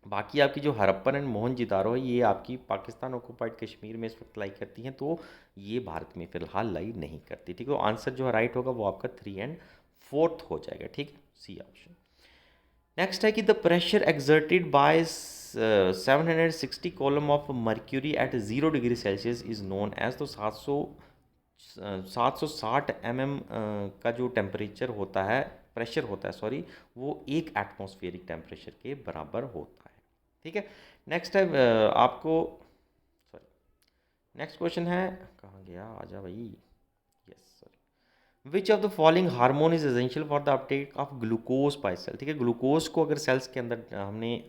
बाकी आपकी जो हड़प्पन एंड मोहनजोदाड़ो है ये आपकी पाकिस्तान ऑक्युपाइड कश्मीर में इस वक्त लाई करती हैं, तो ये भारत में फिलहाल लाई नहीं करती, ठीक है। तो आंसर जो है राइट होगा वो आपका 3 एंड 4 हो जाएगा, ठीक है, सी ऑप्शन। नेक्स्ट है कि the pressure exerted by 760 column of mercury at 0 degree Celsius is known as, तो 760 mm का जो टेम्परेचर होता है, प्रेशर होता है सॉरी, वो एक एटमॉस्फेरिक टेम्परेचर के बराबर होता है, ठीक है। नेक्स्ट है आपको सॉरी नेक्स्ट क्वेश्चन है, कहाँ गया, आजा भाई, yes sorry. Which of the following hormone is essential for the uptake of glucose by cell, ठीक है। ग्लूकोज को अगर सेल्स के अंदर हमने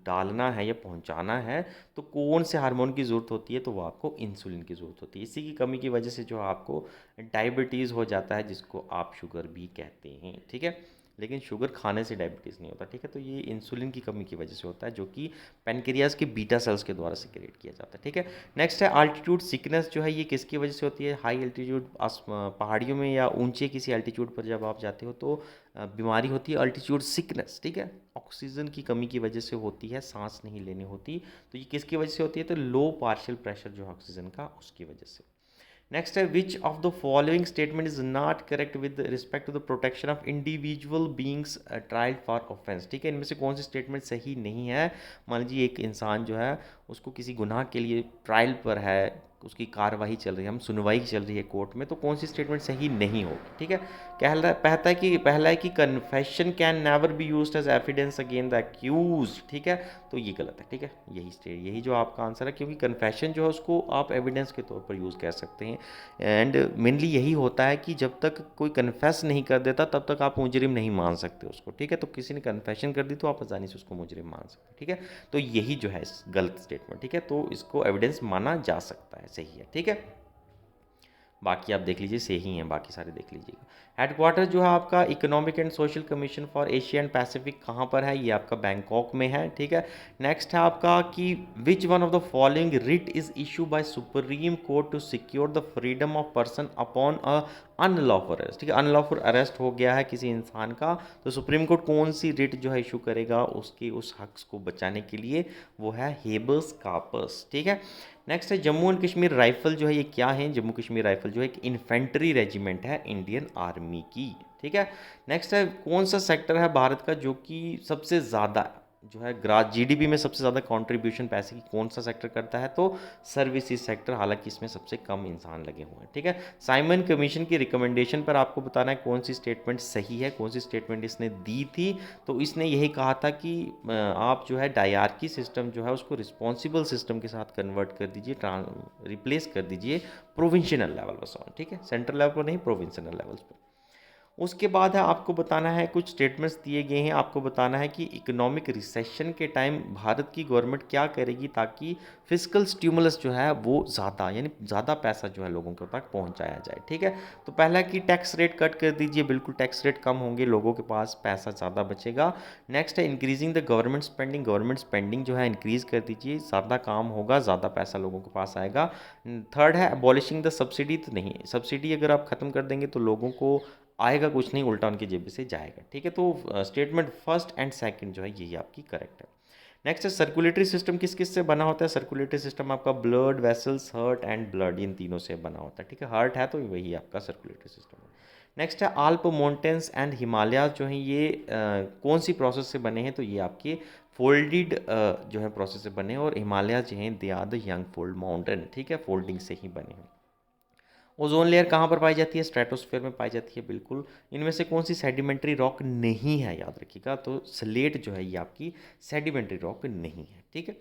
डालना है या पहुंचाना है तो कौन से हार्मोन की ज़रूरत होती है? तो वो आपको इंसुलिन की ज़रूरत होती है। इसी की कमी की वजह से जो आपको डायबिटीज़ हो जाता है, जिसको आप शुगर भी कहते हैं, ठीक है। लेकिन शुगर खाने से डायबिटीज़ नहीं होता, ठीक है। तो ये इंसुलिन की कमी की वजह से होता है, जो कि पेनक्रियाज के बीटा सेल्स के द्वारा सिक्रेट किया जाता है, ठीक है। नेक्स्ट है अल्टीट्यूड सिकनेस जो है ये किसकी वजह से होती है? हाई एल्टीट्यूड पहाड़ियों में या ऊंचे किसी एल्टीट्यूड पर जब आप जाते हो तो बीमारी होती है अल्टीट्यूड सिकनेस, ठीक है। ऑक्सीजन की कमी की वजह से होती है, सांस नहीं लेनी होती, तो ये किसकी वजह से होती है? तो लो पार्शियल प्रेशर जो है ऑक्सीजन का, उसकी वजह से। नेक्स्ट है which of the following statement is not correct with respect to the protection of individual beings trial for offence, ठीक है। इनमें से कौन सी स्टेटमेंट सही नहीं है? मान लीजिए एक इंसान जो है उसको किसी गुनाह के लिए ट्रायल पर है, उसकी कार्रवाई चल रही है, हम सुनवाई चल रही है कोर्ट में, तो कौन सी स्टेटमेंट सही नहीं होगी, ठीक है। पहला है कि confession can never be used as evidence against the accuse, ठीक है। तो ये गलत है, ठीक है। यही जो आपका आंसर है, क्योंकि कन्फेशन जो है उसको आप एविडेंस के तौर पर यूज़ कर सकते हैं, एंड मेनली यही होता है कि जब तक कोई कन्फेस नहीं कर देता तब तक आप मुजरिम नहीं मान सकते उसको, ठीक है। तो किसी ने कन्फेशन कर दी तो आप आसानी से उसको मुजरिम मान सकते हैं, ठीक है। तो यही जो है गलत स्टेटमेंट, ठीक है। तो इसको एविडेंस माना जा सकता है, सही है, ठीक है। बाकी आप देख लीजिए सही हैं, बाकी सारे देख लीजिएगा। हेडक्वार्टर जो है आपका economic and social commission for Asia and Pacific कहाँ पर है? ये आपका बैंकॉक में है, ठीक है। नेक्स्ट है आपका कि which one of the following writ is issue by supreme court to secure the freedom of person upon a unlawful arrest, ठीक है। अनलॉफुल अरेस्ट हो गया है किसी इंसान का, तो सुप्रीम कोर्ट कौन सी रिट जो है इशू करेगा उसकी उस हक को बचाने के लिए? वो है हेबस कार्पस, ठीक है। नेक्स्ट है जम्मू एंड कश्मीर राइफल जो है ये क्या है? जम्मू कश्मीर राइफल जो है एक इन्फेंट्री रेजिमेंट है इंडियन आर्मी की, ठीक है। नेक्स्ट है कौन सा सेक्टर है भारत का जो कि सबसे ज़्यादा जो है ग्रास जीडीपी में सबसे ज़्यादा कंट्रीब्यूशन पैसे की कौन सा सेक्टर करता है, तो सर्विसेज सेक्टर, हालांकि इसमें सबसे कम इंसान लगे हुए हैं। ठीक है, साइमन कमीशन की रिकमेंडेशन पर आपको बताना है कौन सी स्टेटमेंट सही है, कौन सी स्टेटमेंट इसने दी थी। तो इसने यही कहा था कि आप जो है डायरार्की सिस्टम जो है उसको रिस्पॉन्सिबल सिस्टम के साथ कन्वर्ट कर दीजिए, रिप्लेस कर दीजिए प्रोविंशियल लेवल पर। ठीक है, सेंट्रल लेवल पर नहीं, प्रोविंशियल लेवल्स पर। उसके बाद है आपको बताना है, कुछ स्टेटमेंट्स दिए गए हैं, आपको बताना है कि इकोनॉमिक रिसेशन के टाइम भारत की गवर्नमेंट क्या करेगी ताकि फिजिकल स्टिमुलस जो है वो ज़्यादा, यानी ज़्यादा पैसा जो है लोगों के तक पहुंचाया जाए। ठीक है, तो पहला कि टैक्स रेट कट कर दीजिए, बिल्कुल टैक्स रेट कम होंगे, लोगों के पास पैसा ज़्यादा बचेगा। नेक्स्ट है इंक्रीजिंग द गवर्नमेंट स्पेंडिंग जो है इंक्रीज़ कर दीजिए, ज़्यादा काम होगा, ज़्यादा पैसा लोगों के पास आएगा। थर्ड है अबॉलिशिंग द सब्सिडी, तो नहीं, सब्सिडी अगर आप ख़त्म कर देंगे तो लोगों को आएगा कुछ नहीं, उल्टा उनकी जेब से जाएगा। ठीक है, तो स्टेटमेंट फर्स्ट एंड सेकंड जो है यही आपकी करेक्ट है। नेक्स्ट है सर्कुलेटरी सिस्टम किस किस से बना होता है। सर्कुलेटरी सिस्टम आपका blood vessels, heart and blood, इन तीनों से बना होता है। ठीक है, हार्ट है तो वही आपका सर्कुलेटरी सिस्टम है। नेक्स्ट है आल्प माउंटेन्स एंड हिमालय जो हैं ये कौन सी प्रोसेस से बने हैं, तो ये आपके फोल्डेड जो है प्रोसेस से बने हैं, और हिमालय जो हैं they are the young fold mountain. ठीक है, फोल्डिंग से ही बने हैं। ओजोन लेयर कहाँ पर पाई जाती है, स्ट्रेटोस्फेयर में पाई जाती है, बिल्कुल। इनमें से कौन सी सेडिमेंट्री रॉक नहीं है, याद रखिएगा, तो स्लेट जो है ये आपकी सेडिमेंट्री रॉक नहीं है। ठीक है,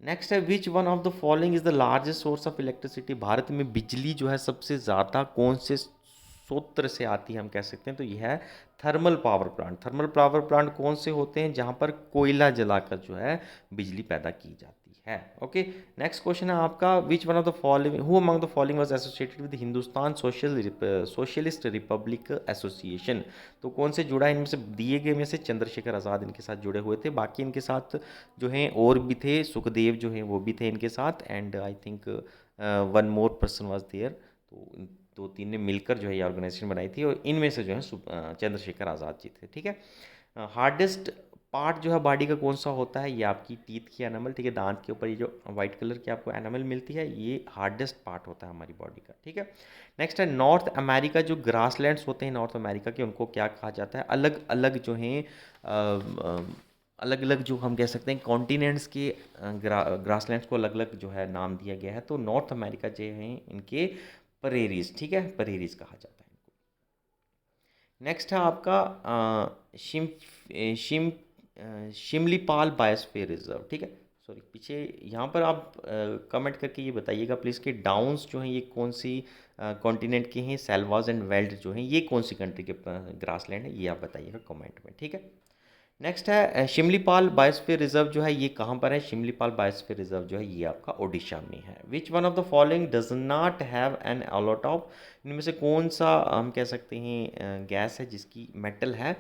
नेक्स्ट है which one of the following is the largest source of electricity. Bharat में बिजली जो है सबसे ज़्यादा कौन से स्रोत से आती है, हम कह सकते हैं, तो यह है thermal power plant. Thermal power plant कौन से होते हैं, जहाँ पर कोयला जलाकर जो है बिजली पैदा की जाती है। ओके, नेक्स्ट क्वेश्चन है आपका विच one of the following, who among the following was associated with Hindustan socialist Republic association. तो कौन से जुड़ा है, इनमें से दिए गए में से चंद्रशेखर आज़ाद इनके साथ जुड़े हुए थे, बाकी इनके साथ जो हैं और भी थे, सुखदेव जो हैं वो भी थे इनके साथ, and I think one more person was there. तो दो तीन ने मिलकर जो है ये ऑर्गेनाइजेशन बनाई थी, और इनमें से जो है चंद्रशेखर आज़ाद जी थे। ठीक है, हार्डेस्ट पार्ट जो है बॉडी का कौन सा होता है, ये आपकी टीथ की एनामल। ठीक है, दांत के ऊपर ये जो वाइट कलर की आपको एनामल मिलती है, ये हार्डेस्ट पार्ट होता है हमारी बॉडी का। ठीक है, नेक्स्ट है नॉर्थ अमेरिका, जो ग्रासलैंड्स होते हैं नॉर्थ अमेरिका के, उनको क्या कहा जाता है, अलग अलग जो हैं अलग अलग जो हम कह सकते हैं कॉन्टिनेंट्स के ग्रासलैंड्स को अलग अलग जो है नाम दिया गया है। तो नॉर्थ अमेरिका जो हैं इनके परेरीज। ठीक है, परेरीज कहा जाता है इनको। नेक्स्ट है आपका शिम शिम शिमलीपाल बायोस्फीयर रिजर्व। ठीक है, सॉरी पीछे यहाँ पर आप कमेंट करके ये बताइएगा प्लीज़ कि डाउन्स जो हैं ये कौन सी कॉन्टिनेंट के हैं, सेल्वाज एंड वेल्ड जो हैं ये कौन सी कंट्री के ग्रासलैंड है, ये आप बताइएगा कमेंट में। ठीक है, नेक्स्ट है शिमलीपाल बायोस्फीयर रिजर्व जो है ये कहाँ पर है। शिमलीपाल बायोस्फीयर रिजर्व जो है ये आपका ओडिशा में है। Which one of the following does not have an allotrope. इनमें से कौन सा हम कह सकते हैं गैस है जिसकी मेटल है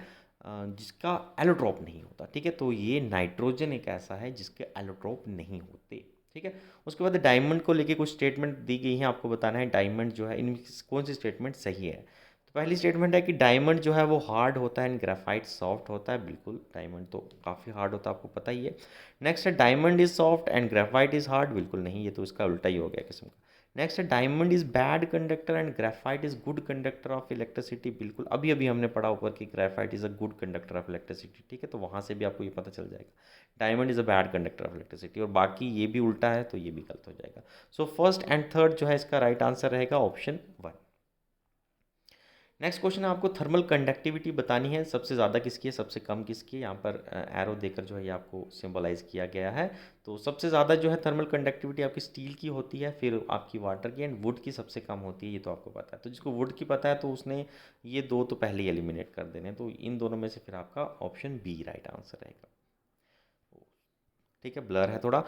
जिसका एलोट्रॉप नहीं होता। ठीक है, तो ये नाइट्रोजन एक ऐसा है जिसके एलोट्रॉप नहीं होते। ठीक है, उसके बाद डायमंड को लेके कुछ स्टेटमेंट दी गई हैं, आपको बताना है डायमंड जो है इनमें कौन सी स्टेटमेंट सही है। तो पहली स्टेटमेंट है कि डायमंड जो है वो हार्ड होता है एंड ग्रेफाइट सॉफ्ट होता है। बिल्कुल, डायमंड तो काफ़ी हार्ड होता है, आपको पता ही है। नेक्स्ट है diamond is soft and graphite is hard. बिल्कुल नहीं, ये तो इसका उल्टा ही हो गया किस्म का। नेक्स्ट है diamond is bad conductor and graphite is good conductor of electricity. बिल्कुल, अभी अभी हमने पढ़ा ऊपर कि graphite is a good conductor of electricity. ठीक है, तो वहाँ से भी आपको ये पता चल जाएगा diamond is a bad conductor of electricity, और बाकी ये भी उल्टा है तो ये भी गलत हो जाएगा। सो फर्स्ट एंड थर्ड जो है इसका राइट आंसर रहेगा ऑप्शन 1। नेक्स्ट क्वेश्चन है आपको थर्मल कंडक्टिविटी बतानी है, सबसे ज़्यादा किसकी है, सबसे कम किसकी है। यहाँ पर एरो देकर जो है ये आपको सिंबलाइज किया गया है। तो सबसे ज़्यादा जो है थर्मल कंडक्टिविटी आपकी स्टील की होती है, फिर आपकी वाटर की, एंड वुड की सबसे कम होती है, ये तो आपको पता है। तो जिसको वुड की पता है तो उसने ये दो तो पहले ही एलिमिनेट कर देने, तो इन दोनों में से फिर आपका ऑप्शन बी राइट आंसर रहेगा। ठीक है, ब्लर है थोड़ा।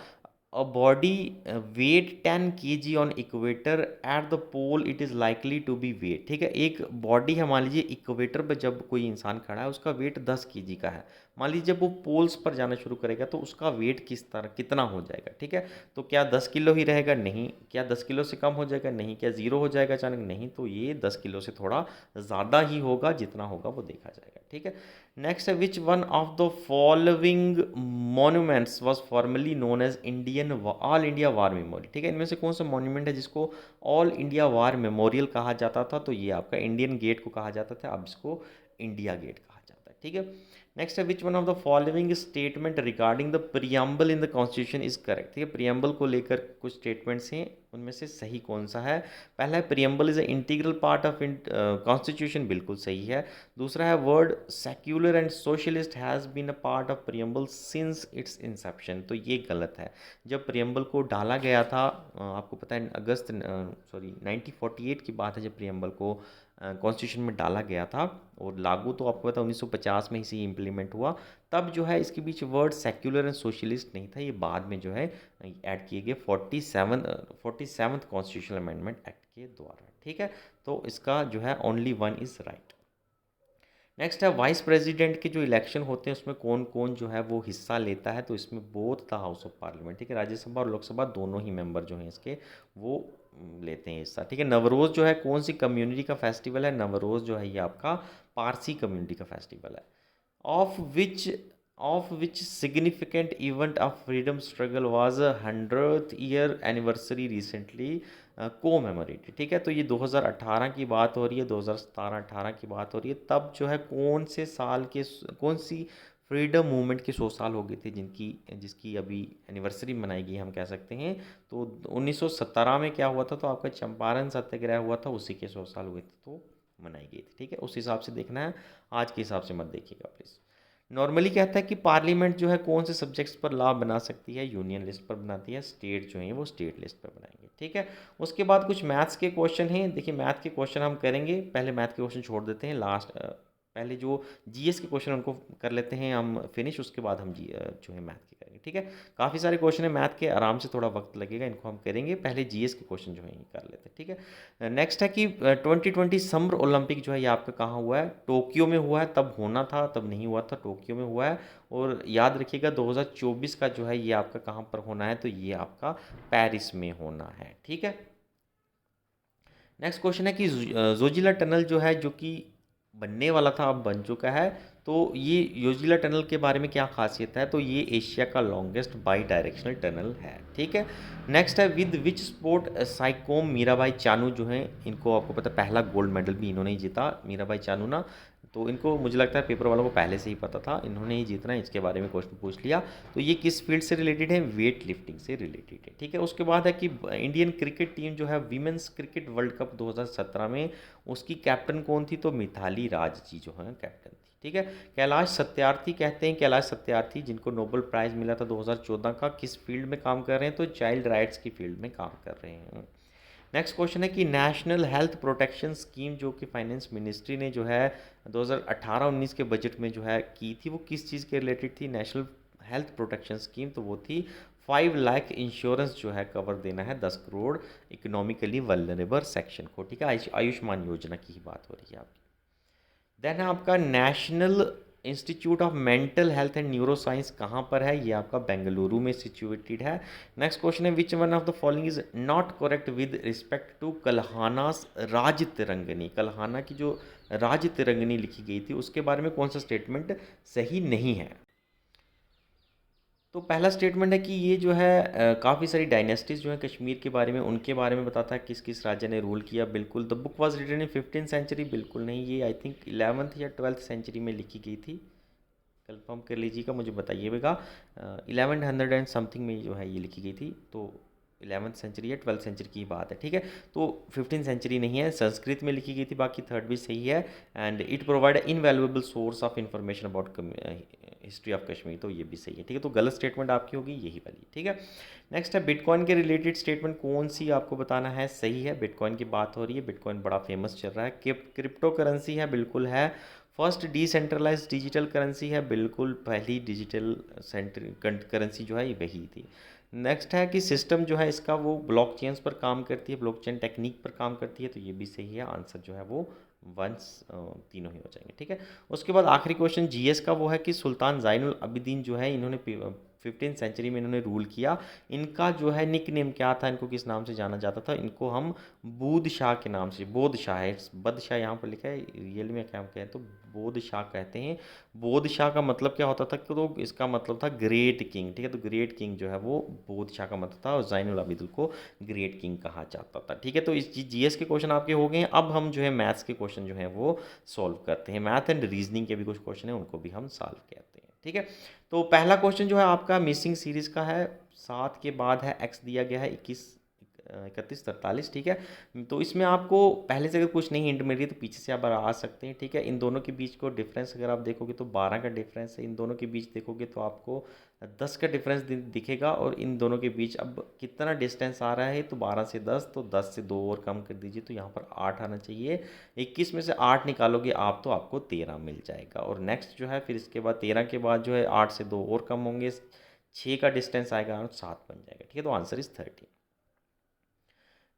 A body weight 10 kg on equator at the pole it is likely to be weight. ठीक है, एक बॉडी है, मान लीजिए इक्वेटर पर जब कोई इंसान खड़ा है उसका वेट 10 kg का है। मान लीजिए जब वो पोल्स पर जाना शुरू करेगा तो उसका वेट किस तरह कितना हो जाएगा। ठीक है, तो क्या 10 किलो ही रहेगा, नहीं। क्या 10 किलो से कम हो जाएगा, नहीं। क्या ज़ीरो हो जाएगा अचानक, नहीं। तो ये 10 किलो से थोड़ा ज़्यादा ही होगा, जितना होगा वो देखा जाएगा। ठीक है, नेक्स्ट है which one of the following monuments was formerly known as Indian all India war memorial. ठीक है, इनमें से कौन सा मॉन्यूमेंट है जिसको ऑल इंडिया वार मेमोरियल कहा जाता था, तो ये आपका इंडियन गेट को कहा जाता था, अब इसको इंडिया गेट कहा जाता है। ठीक है, नेक्स्ट है which one of the following statement regarding the preamble in the constitution is correct. ठीक है, प्रियम्बल को लेकर कुछ स्टेटमेंट्स हैं, उनमें से सही कौन सा है। पहला है preamble is a integral part of constitution, बिल्कुल सही है। दूसरा है word secular and socialist has been a part of preamble since its inception, तो ये गलत है। जब प्रियम्बल को डाला गया था, आपको पता है अगस्त 1948 की बात है जब प्रियम्बल को कॉन्स्टिट्यूशन में डाला गया था, और लागू तो आपको पता है 1950 में ही से इम्प्लीमेंट हुआ। तब जो है इसके बीच वर्ड सेक्युलर एंड सोशलिस्ट नहीं था, ये बाद में जो है ऐड किए गए 47th कॉन्स्टिट्यूशनल अमेंडमेंट एक्ट के द्वारा। ठीक है, तो इसका जो है only one is right. Next है वाइस प्रेसिडेंट के जो इलेक्शन होते हैं उसमें कौन कौन जो है वो हिस्सा लेता है, तो इसमें both the house of parliament, ठीक है, राज्यसभा और लोकसभा दोनों ही मेंबर जो हैं इसके वो लेते हैं हिस्सा। ठीक है, नवरोज़ जो है कौन सी कम्युनिटी का फेस्टिवल है, नवरोज़ जो है ये आपका पारसी कम्युनिटी का फेस्टिवल है। Of which significant event of freedom struggle was 100th year anniversary recently commemorated. ठीक है, तो ये 2018 की बात हो रही है, 2017-18 की बात हो रही है। तब जो है कौन से साल के कौन सी फ्रीडम मूवमेंट के 100 साल हो गए थे जिसकी अभी एनिवर्सरी मनाई गई हम कह सकते हैं। तो 1917 में क्या हुआ था, तो आपका चंपारण सत्याग्रह हुआ था, उसी के 100 साल हुए थे तो मनाई गई थी। ठीक है, उस हिसाब से देखना है, आज के हिसाब से मत देखिएगा प्लीज़। नॉर्मली कहता है कि पार्लियामेंट जो है कौन से सब्जेक्ट्स पर लॉ बना सकती है, यूनियन लिस्ट पर बनाती है, स्टेट जो है वो स्टेट लिस्ट पर बनाएंगे। ठीक है, उसके बाद कुछ मैथ्स के क्वेश्चन हैं। देखिए मैथ के क्वेश्चन हम करेंगे, पहले मैथ के क्वेश्चन छोड़ देते हैं लास्ट, पहले जो जीएस के क्वेश्चन उनको कर लेते हैं हम फिनिश, उसके बाद हम जो है मैथ के करेंगे। ठीक है, काफ़ी सारे क्वेश्चन है मैथ के, आराम से थोड़ा वक्त लगेगा, इनको हम करेंगे, पहले जीएस के क्वेश्चन जो है ये कर लेते हैं। ठीक है, नेक्स्ट है कि 2020 समर ओलंपिक जो है ये आपका कहाँ हुआ है, टोक्यो में हुआ है, तब होना था तब नहीं हुआ था, टोक्यो में हुआ है। और याद रखिएगा 2024 का जो है ये आपका कहाँ पर होना है, तो ये आपका पेरिस में होना है। ठीक है, नेक्स्ट क्वेश्चन है कि जोजिला टनल जो है जो कि बनने वाला था अब बन चुका है, तो ये योजिला टनल के बारे में क्या खासियत है, तो ये एशिया का लॉन्गेस्ट बाई डायरेक्शनल टनल है। ठीक है, नेक्स्ट है with which sport Saikhom Mirabai Chanu जो हैं, इनको आपको पता है पहला गोल्ड मेडल भी इन्होंने ही जीता, मीराबाई चानू ना, तो इनको मुझे लगता है पेपर वालों को पहले से ही पता था, इन्होंने ही जीतना है, इसके बारे में क्वेश्चन पूछ लिया। तो ये किस फील्ड से रिलेटेड है, वेट लिफ्टिंग से रिलेटेड है। ठीक है, उसके बाद है कि इंडियन क्रिकेट टीम जो है वीमेंस क्रिकेट वर्ल्ड कप 2017 में उसकी कैप्टन कौन थी, तो मिताली राज जी जो है कैप्टन थी। ठीक है, कैलाश सत्यार्थी कहते हैं, कैलाश सत्यार्थी जिनको नोबेल प्राइज़ मिला था 2014 का, किस फील्ड में काम कर रहे हैं, तो चाइल्ड राइट्स की फील्ड में काम कर रहे हैं। नेक्स्ट क्वेश्चन है कि नेशनल हेल्थ प्रोटेक्शन स्कीम जो कि फाइनेंस मिनिस्ट्री ने जो है 2018-19 के बजट में जो है की थी, वो किस चीज़ के रिलेटेड थी, नेशनल हेल्थ प्रोटेक्शन स्कीम, तो वो थी 5 लाख इंश्योरेंस जो है कवर देना है 10 करोड़ इकोनॉमिकली वल्नरेबल सेक्शन को। ठीक है, आयुष्मान योजना की ही बात हो रही है आपकी। देन है आपका national institute of mental health and neuro science कहाँ पर है, ये आपका बेंगलुरु में सिचुएटेड है। नेक्स्ट क्वेश्चन है which one of the following is not correct with respect to Kalhana's Rajatarangini, Kalhana की जो राज तिरंगनी लिखी गई थी उसके बारे में कौन सा स्टेटमेंट सही नहीं है। तो पहला स्टेटमेंट है कि ये जो है काफ़ी सारी डायनेस्टीज़ जो हैं कश्मीर के बारे में, उनके बारे में बताता है किस किस राजा ने रूल किया, बिल्कुल। The book was written in 15th century, बिल्कुल नहीं, ये आई थिंक 11th या 12th सेंचुरी में लिखी गई थी, कंफर्म कर लीजिएगा, मुझे बताइएगा। 1100 एंड समथिंग में जो है ये लिखी गई थी, तो 11th सेंचुरी या 12th सेंचुरी की बात है। ठीक है, तो 15th सेंचुरी नहीं है, संस्कृत में लिखी गई थी, बाकी थर्ड भी सही है। And it provide invaluable source of information about history of Kashmir, तो ये भी सही है। ठीक है, तो गलत स्टेटमेंट आपकी होगी यही वाली। ठीक है, नेक्स्ट है बिटकॉइन के रिलेटेड स्टेटमेंट कौन सी आपको बताना है, सही है, बिटकॉइन की बात हो रही है, बिटकॉइन बड़ा फेमस चल रहा है। क्रिप्टो करेंसी है, बिल्कुल है। फर्स्ट डिसेंट्रलाइज डिजिटल करेंसी है, बिल्कुल, पहली डिजिटल करेंसी जो है ये वही थी। नेक्स्ट है कि सिस्टम जो है इसका वो ब्लॉकचेन्स पर काम करती है, ब्लॉकचेन टेक्निक पर काम करती है, तो ये भी सही है, आंसर जो है वो वंस तीनों ही हो जाएंगे। ठीक है, उसके बाद आखिरी क्वेश्चन जीएस का वो है कि सुल्तान ज़ैनुल अबिदीन जो है इन्होंने 15th सेंचुरी में इन्होंने रूल किया। इनका जो है निक नेम क्या था, इनको किस नाम से जाना जाता था, इनको हम बूद शाह के नाम से, बोध शाह है, बद शाह यहाँ पर लिखा है, रियल में क्या कहें तो बोध शाह कहते हैं। बोध शाह का मतलब क्या होता था कि तो इसका मतलब था ग्रेट किंग, ठीक है। तो ग्रेट किंग जो है वो बोध शाह का मतलब था, और ज़ैनुल आबिदीन को ग्रेट किंग कहा जाता था, ठीक है। तो इस जीएस के क्वेश्चन आपके हो गए हैं। अब हम जो है मैथ्स के क्वेश्चन जो है वो सॉल्व करते हैं। मैथ एंड रीजनिंग के भी कुछ क्वेश्चन हैं, उनको भी हम सॉल्व करते हैं, ठीक है। तो पहला क्वेश्चन जो है आपका मिसिंग सीरीज़ का है। 7 के बाद है एक्स दिया गया है 21 31 43, ठीक है। तो इसमें आपको पहले से अगर कुछ नहीं हिंट मिल रही है तो पीछे से आप आ सकते हैं, ठीक है। इन दोनों के बीच को डिफरेंस अगर आप देखोगे तो 12 का डिफरेंस है। इन दोनों के बीच देखोगे तो आपको 10 का डिफरेंस दिखेगा। और इन दोनों के बीच अब कितना डिस्टेंस आ रहा है, तो 12 से 10, तो 10 से 2 और कम कर दीजिए, तो यहाँ पर 8 आना चाहिए। 21 में से 8 निकालोगे आप तो आपको 13 मिल जाएगा। और नेक्स्ट जो है फिर इसके बाद 13 के बाद जो है 8 से 2 और कम होंगे, 6 का डिस्टेंस आएगा और 7 बन जाएगा, ठीक है। तो आंसर इज 13।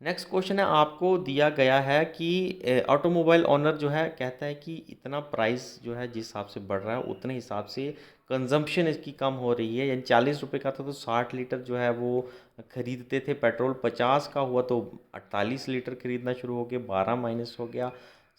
नेक्स्ट क्वेश्चन है, आपको दिया गया है कि ऑटोमोबाइल ओनर जो है कहता है कि इतना प्राइस जो है जिस हिसाब से बढ़ रहा है उतने हिसाब से कंजम्पशन इसकी कम हो रही है। यानी 40 रुपये का था तो 60 लीटर जो है वो खरीदते थे पेट्रोल, 50 का हुआ तो 48 लीटर खरीदना शुरू हो गया, 12 माइनस हो गया।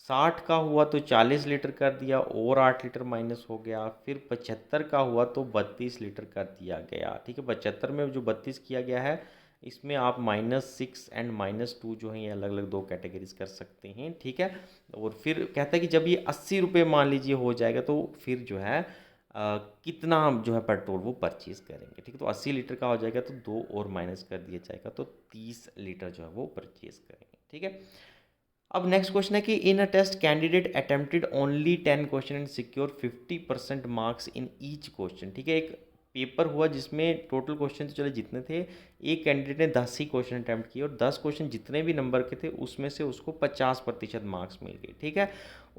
60 का हुआ तो 40 लीटर कर दिया और 8 लीटर माइनस हो गया। फिर 75 का हुआ तो 32 लीटर कर दिया गया, ठीक है। 75 में जो 32 किया गया है इसमें आप -6 एंड -2 जो है ये अलग अलग 2 कैटेगरीज कर सकते हैं, ठीक है। और फिर कहता है कि जब ये 80 रुपये मान लीजिए हो जाएगा तो फिर जो है कितना हम जो है पेट्रोल वो परचेज करेंगे, ठीक है। तो 80 लीटर का हो जाएगा तो 2 और माइनस कर दिया जाएगा तो 30 लीटर जो है वो परचेज करेंगे, ठीक है। अब नेक्स्ट क्वेश्चन है कि in a test candidate attempted only 10 question and secure 50% marks in each question, ठीक है। एक पेपर हुआ जिसमें टोटल क्वेश्चन तो चले जितने थे, एक कैंडिडेट ने 10 ही क्वेश्चन अटैम्प्ट किए और 10 क्वेश्चन जितने भी नंबर के थे उसमें से उसको 50% मार्क्स मिल गए, ठीक है।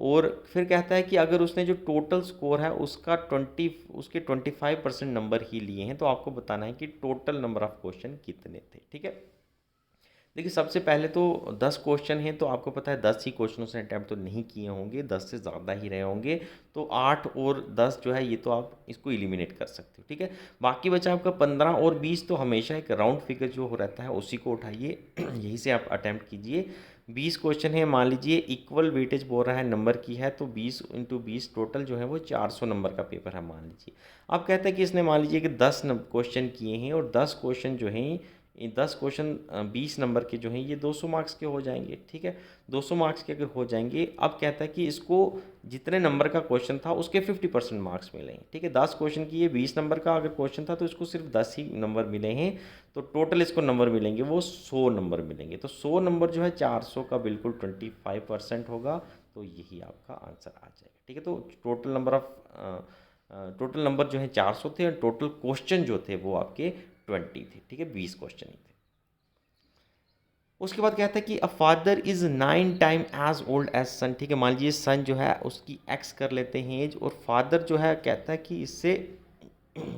और फिर कहता है कि अगर उसने जो टोटल स्कोर है उसका 25% नंबर ही लिए हैं तो आपको बताना है कि टोटल नंबर ऑफ क्वेश्चन कितने थे, ठीक है। देखिए सबसे पहले तो 10 क्वेश्चन हैं तो आपको पता है 10 ही क्वेश्चन उसने अटैम्प्ट तो नहीं किए होंगे, 10 से ज़्यादा ही रहे होंगे। तो 8 और 10 जो है ये तो आप इसको एलिमिनेट कर सकते हो, ठीक है। बाकी बचा आपका 15 और 20, तो हमेशा एक राउंड फिगर जो हो रहता है उसी को उठाइए यहीं से आप अटैम्प्ट कीजिए। 20 क्वेश्चन है, मान लीजिए इक्वल वेटेज बोल रहा है नंबर की है, तो 20 × 20 टोटल जो है वो 400 नंबर का पेपर है मान लीजिए। अब कहता है कि इसने मान लीजिए कि 10 क्वेश्चन किए हैं और 10 क्वेश्चन जो हैं ये 10 क्वेश्चन 20 नंबर के जो हैं ये 200 मार्क्स के हो जाएंगे, ठीक है। 200 मार्क्स के अगर हो जाएंगे, अब कहता है कि इसको जितने नंबर का क्वेश्चन था उसके 50% मार्क्स मिले हैं, ठीक है। 10 क्वेश्चन की ये 20 नंबर का अगर क्वेश्चन था तो इसको सिर्फ 10 ही नंबर मिले हैं, तो टोटल इसको नंबर मिलेंगे वो 100 नंबर मिलेंगे। तो 100 नंबर जो है 400 का बिल्कुल 25% होगा, तो यही आपका आंसर आ जाएगा, ठीक है। तो टोटल नंबर जो है 400 थे और टोटल क्वेश्चन जो थे वो आपके 20 थे, ठीक है, 20 क्वेश्चन ही थे। उसके बाद कहता है कि a father is 9 time age old age son, ठीक है। मान लीजिए सन जो है उसकी एक्स कर लेते हैं एज, और फादर जो है कहता है कि इससे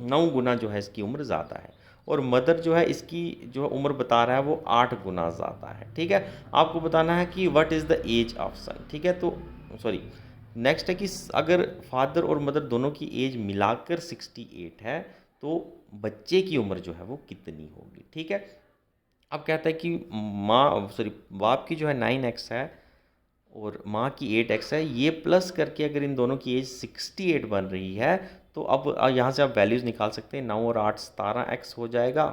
9 गुना जो है इसकी उम्र ज़्यादा है, और मदर जो है इसकी जो उम्र बता रहा है वो 8 गुना ज़्यादा है, ठीक है। आपको बताना है कि what is the age of son, ठीक है। तो सॉरी, नेक्स्ट है कि अगर फादर और मदर दोनों की एज मिलाकर 68 है तो बच्चे की उम्र जो है वो कितनी होगी, ठीक है। अब कहता है कि बाप की जो है 9x है और माँ की 8x है, ये प्लस करके अगर इन दोनों की एज 68 बन रही है तो अब यहाँ से आप वैल्यूज़ निकाल सकते हैं। 9 और 8 17x हो जाएगा,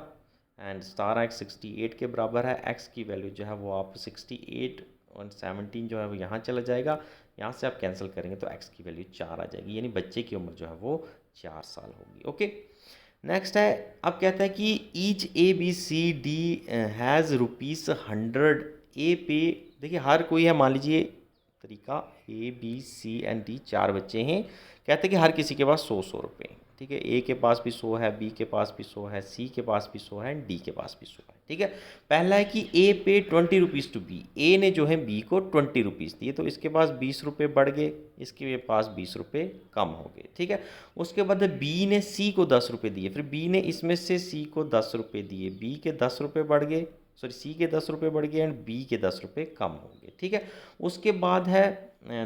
एंड 17x 68 के बराबर है। x की वैल्यू जो है वो आप 68 और 17 जो है वो यहाँ चला जाएगा, यहाँ से आप कैंसिल करेंगे तो x की वैल्यू 4 आ जाएगी, यानी बच्चे की उम्र जो है वो 4 साल होगी, ओके। नेक्स्ट है, अब कहता है कि ईच ABCD हैज़ ₹100 ए पे, देखिए हर कोई है, मान लीजिए तरीका A B C and D 4 बच्चे हैं। कहते हैं कि हर किसी के पास 100 रुपये, ठीक है। ए के पास भी 100 है, बी के पास भी 100 है, सी के पास भी 100 है, डी के पास भी 100 है, ठीक है। पहला है कि ए पे 20 रुपीज़ टू बी, ए ने जो है बी को 20 रुपीज़ दिए तो इसके पास 20 रुपये बढ़ गए, इसके पास 20 रुपये कम हो गए, ठीक है। उसके बाद बी ने सी को 10 रुपये दिए, फिर बी ने इसमें से सी को 10 रुपये दिए, बी के 10 रुपये बढ़ गए, सॉरी सी के 10 रुपये बढ़ गए एंड बी के 10 रुपये कम हो गए, ठीक है। उसके बाद है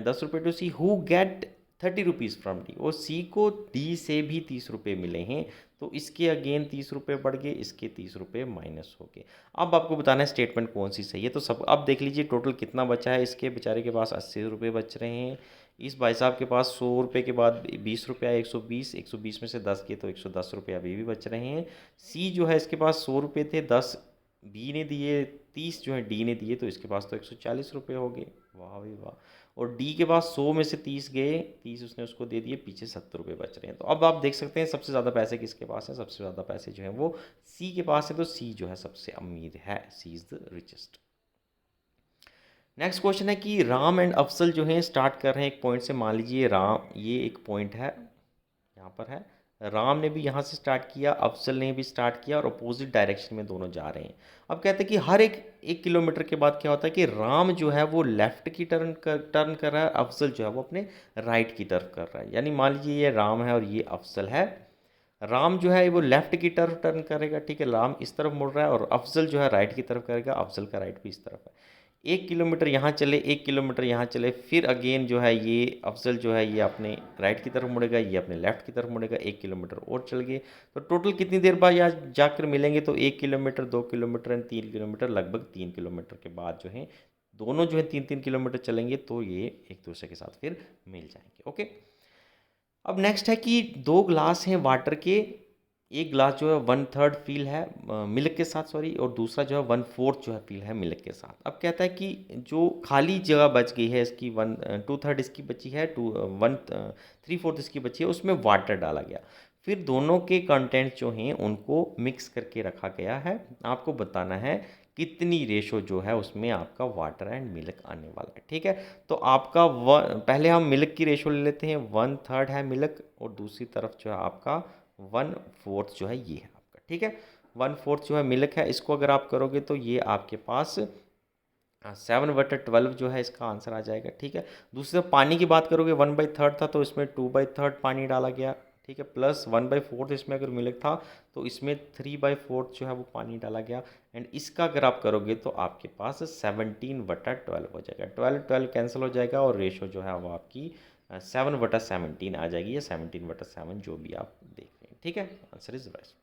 10 रुपये to C, who get ₹30 from D, और सी को डी से भी 30 रुपये मिले हैं, तो इसके अगेन 30 रुपये बढ़ गए, इसके 30 रुपये माइनस हो गए। अब आपको बताना है स्टेटमेंट कौन सी सही है। तो सब अब देख लीजिए टोटल कितना बचा है। इसके बेचारे के पास 80 रुपये बच रहे हैं, इस भाई साहब के पास 100 रुपये के बाद 20 रुपये आए, 120 में से 10 किए तो 110 रुपये अभी भी बच रहे हैं। सी जो है इसके पास 100 रुपये थे, 10 बी ने दिए, 30 जो है डी ने दिए, तो इसके पास तो 140 रुपये हो गए। वाह भाई वाह। और डी के पास 100 में से 30 गए, 30 उसने उसको दे दिए, पीछे 70 रुपये बच रहे हैं। तो अब आप देख सकते हैं सबसे ज़्यादा पैसे किसके पास है। सबसे ज़्यादा पैसे जो हैं वो सी के पास है, तो सी जो है सबसे अमीर है, C is the richest. Next question है कि राम एंड अफसल जो हैं स्टार्ट कर रहे हैं एक पॉइंट से। मान लीजिए राम, ये एक पॉइंट है यहाँ पर है, राम ने भी यहाँ से स्टार्ट किया, अफसल ने भी स्टार्ट किया, और अपोजिट डायरेक्शन में दोनों जा रहे हैं। अब कहते हैं कि हर एक किलोमीटर के बाद क्या होता है कि राम जो है वो लेफ़्ट की टर्न कर रहा है, अफसल जो है वो अपने राइट की तरफ कर रहा है। यानी मान लीजिए ये राम है और ये अफसल है। राम जो है वो लेफ़्ट की तरफ टर्न करेगा, ठीक है, राम इस तरफ मुड़ रहा है, और अफजल जो है राइट की तरफ करेगा, अफजल का राइट भी इस तरफ है। 1 किलोमीटर यहाँ चले, 1 किलोमीटर यहाँ चले, फिर अगेन जो है ये अफजल जो है ये अपने राइट की तरफ मुड़ेगा, ये अपने लेफ़्ट की तरफ मुड़ेगा, 1 किलोमीटर और चल गए। तो टोटल कितनी देर बाद यहाँ जाकर मिलेंगे, तो 1 किलोमीटर, 2 किलोमीटर एंड 3 किलोमीटर, लगभग 3 किलोमीटर के बाद जो है दोनों जो है 3-3 किलोमीटर चलेंगे, तो ये एक दूसरे के साथ फिर मिल जाएंगे। ओके, अब नेक्स्ट है कि 2 ग्लास हैं वाटर के, एक ग्लास जो है 1/3 फिल है मिल्क के साथ, सॉरी, और दूसरा जो है 1/4 जो है फिल है मिल्क के साथ। अब कहता है कि जो खाली जगह बच गई है इसकी 2/3 इसकी बची है, 3/4 इसकी बची है, उसमें वाटर डाला गया। फिर दोनों के कंटेंट जो हैं उनको मिक्स करके रखा गया है। आपको बताना है कितनी रेशो जो है उसमें आपका वाटर एंड मिल्क आने वाला है। ठीक है, तो आपका पहले हम मिल्क की रेशो ले लेते हैं। 1/3 है मिल्क, और दूसरी तरफ जो है आपका 1/4 जो है ये है आपका। ठीक है, 1/4 जो है मिल्क है, इसको अगर आप करोगे तो ये आपके पास 7/12 जो है इसका आंसर आ जाएगा। ठीक है, दूसरे पानी की बात करोगे, 1/3 था तो इसमें 2/3 पानी डाला गया। ठीक है, प्लस 1/4 इसमें अगर मिल्क था तो इसमें 3/4 जो है वो पानी डाला गया। एंड इसका अगर आप करोगे तो आपके पास 17/12 हो जाएगा। 12 कैंसिल हो जाएगा, और रेशो जो है वो आपकी 7/17 आ जाएगी, या 17/7 जो भी आप देख रहे हैं। ठीक है, आंसर इज राइट।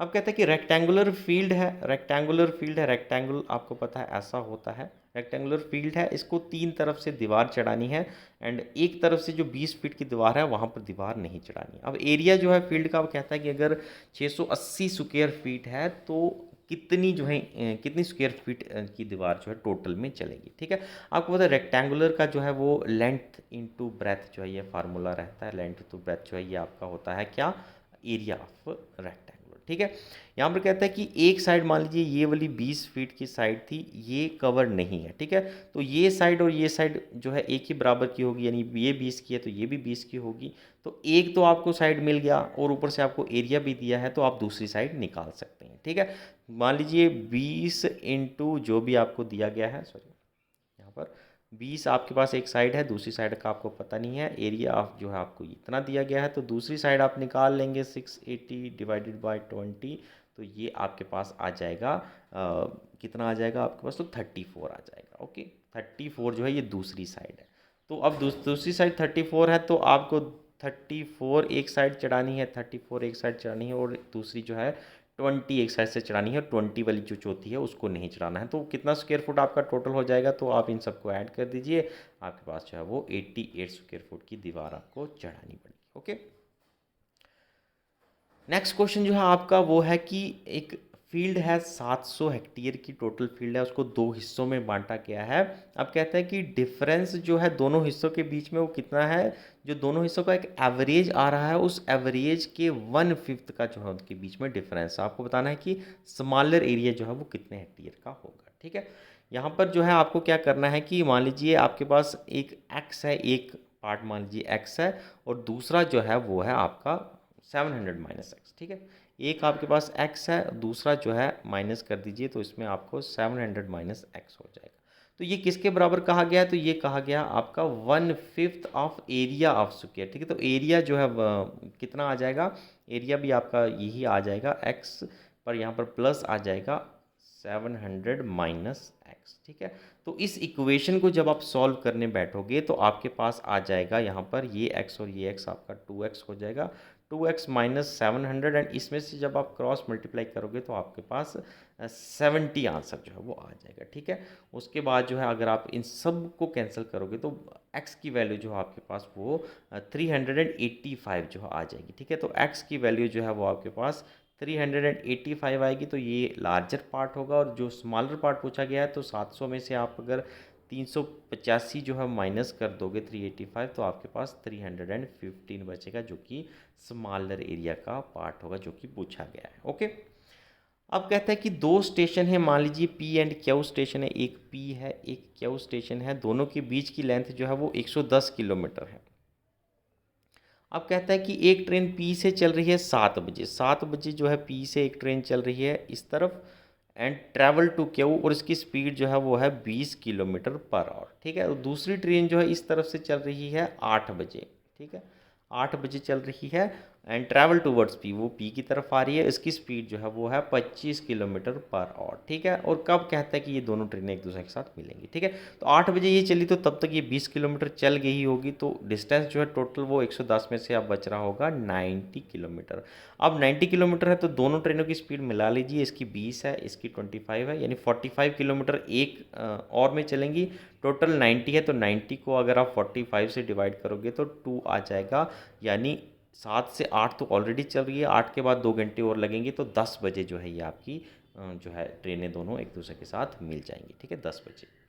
अब कहता है कि रेक्टेंगुलर फील्ड है, रेक्टेंगल आपको पता है ऐसा होता है। रेक्टेंगुलर फील्ड है, इसको 3 तरफ से दीवार चढ़ानी है, एंड एक तरफ से जो 20 फीट की दीवार है वहाँ पर दीवार नहीं चढ़ानी। अब एरिया जो है फील्ड का, वो कहता है कि अगर 680 स्क्वायर फीट है तो कितनी जो है कितनी स्क्वायर फीट की दीवार जो है टोटल में चलेगी। ठीक है, आपको पता है रेक्टेंगुलर का जो है वो लेंथ इंटू ब्रेथ जो है ये फार्मूला रहता है। लेंथ इंटू ब्रेथ जो है ये आपका होता है क्या, एरिया ऑफ रेक्टेंगुलर। ठीक है, यहाँ पर कहता है कि एक साइड मान लीजिए ये वाली 20 फीट की साइड थी, ये कवर नहीं है। ठीक है, तो ये साइड और ये साइड जो है एक ही बराबर की होगी, यानी ये 20 की है तो ये भी 20 की होगी। तो एक तो आपको साइड मिल गया, और ऊपर से आपको एरिया भी दिया है, तो आप दूसरी साइड निकाल सकते हैं। ठीक है, मान लीजिए 20 इंटू जो भी आपको दिया गया है, सॉरी यहाँ पर 20 आपके पास एक साइड है, दूसरी साइड का आपको पता नहीं है, एरिया ऑफ जो है आपको इतना दिया गया है, तो दूसरी साइड आप निकाल लेंगे 680 डिवाइडेड बाय 20, तो ये आपके पास आ जाएगा कितना आ जाएगा आपके पास, तो 34 आ जाएगा। ओके, 34 जो है ये दूसरी साइड है। तो अब दूसरी साइड 34 है, तो आपको 34 एक साइड चढ़ानी है, 34 एक साइड चढ़ानी है, और दूसरी जो है 20 एक साइड से चढ़ानी है, 20 वाली जो चौथी है उसको नहीं चढ़ाना है। तो कितना स्क्वायर फुट आपका टोटल हो जाएगा, तो आप इन सबको ऐड कर दीजिए, आपके पास जो है वो 88 स्क्वायर फुट की दीवार आपको चढ़ानी पड़ेगी। ओके, नेक्स्ट क्वेश्चन जो है आपका वो है कि एक फील्ड है 700 हेक्टेयर की टोटल फील्ड है, उसको 2 हिस्सों में बांटा गया है। अब कहता है कि डिफरेंस जो है दोनों हिस्सों के बीच में वो कितना है, जो दोनों हिस्सों का एक एवरेज आ रहा है, उस एवरेज के 1/5 का जो है उनके बीच में डिफरेंस। आपको बताना है कि स्मॉलर एरिया जो है वो कितने हेक्टेयर का होगा। ठीक है, यहाँ पर जो है आपको क्या करना है कि मान लीजिए आपके पास एक एक्स है, एक पार्ट मान लीजिए एक्स है, और दूसरा जो है वो है आपका 700 माइनस एक्स। ठीक है, एक आपके पास x है, दूसरा जो है माइनस कर दीजिए, तो इसमें आपको 700 माइनस एक्स हो जाएगा। तो ये किसके बराबर कहा गया है, तो ये कहा गया आपका 1/5 ऑफ एरिया ऑफ स्क्वायर। ठीक है, तो एरिया जो है कितना आ जाएगा, एरिया भी आपका यही आ जाएगा x पर, यहाँ पर प्लस आ जाएगा 700 माइनस एक्स। ठीक है, तो इस इक्वेशन को जब आप सॉल्व करने बैठोगे तो आपके पास आ जाएगा यहाँ पर ये एक्स और ये एक्स आपका 2x हो जाएगा, 2x माइनस 700, एंड इसमें से जब आप क्रॉस मल्टीप्लाई करोगे तो आपके पास 70 आंसर जो है वो आ जाएगा। ठीक है, उसके बाद जो है अगर आप इन सब को कैंसिल करोगे तो x की वैल्यू जो है आपके पास वो 385 जो है आ जाएगी। ठीक है, तो x की वैल्यू जो है वो आपके पास 385 आएगी, तो ये लार्जर पार्ट होगा, और जो स्मॉलर पार्ट पूछा गया है तो 700 में से आप अगर 385 जो है माइनस कर दोगे 385, तो आपके पास 315 बचेगा, जो कि स्मॉलर एरिया का पार्ट होगा जो कि पूछा गया है। ओके, अब कहता है कि दो स्टेशन है, मान लीजिए पी एंड क्यू स्टेशन है, एक पी है एक क्यू स्टेशन है, दोनों के बीच की लेंथ जो है वो 110 किलोमीटर है। अब कहता है कि एक ट्रेन पी से चल रही है 7 बजे, 7 बजे जो है पी से एक ट्रेन चल रही है इस तरफ, एंड ट्रैवल टू क्यू, और इसकी स्पीड जो है वो है 20 किलोमीटर पर आवर। ठीक है, और दूसरी ट्रेन जो है इस तरफ से चल रही है 8 बजे। ठीक है, 8 बजे चल रही है, एंड ट्रैवल टूवर्ड्स पी, वो पी की तरफ आ रही है, इसकी स्पीड जो है वो है 25 किलोमीटर पर आवर। ठीक है, और कब कहता है कि ये दोनों ट्रेनें एक दूसरे के साथ मिलेंगी। ठीक है, तो 8 बजे ये चली तो तब तक ये 20 किलोमीटर चल गई होगी, तो डिस्टेंस जो है टोटल वो 110 में से अब बच रहा होगा 90 किलोमीटर। अब 90 किलोमीटर है तो दोनों ट्रेनों की स्पीड मिला लीजिए, इसकी 20 है इसकी 25 है, यानी 45 किलोमीटर एक और में चलेंगी। टोटल 90 है, तो 90 को अगर आप 45 से डिवाइड करोगे तो 2 आ जाएगा, यानी 7 से 8 तो ऑलरेडी चल रही है, 8 के बाद 2 घंटे और लगेंगे, तो 10 बजे जो है ये आपकी जो है ट्रेनें दोनों एक दूसरे के साथ मिल जाएंगी। ठीक है, 10 बजे।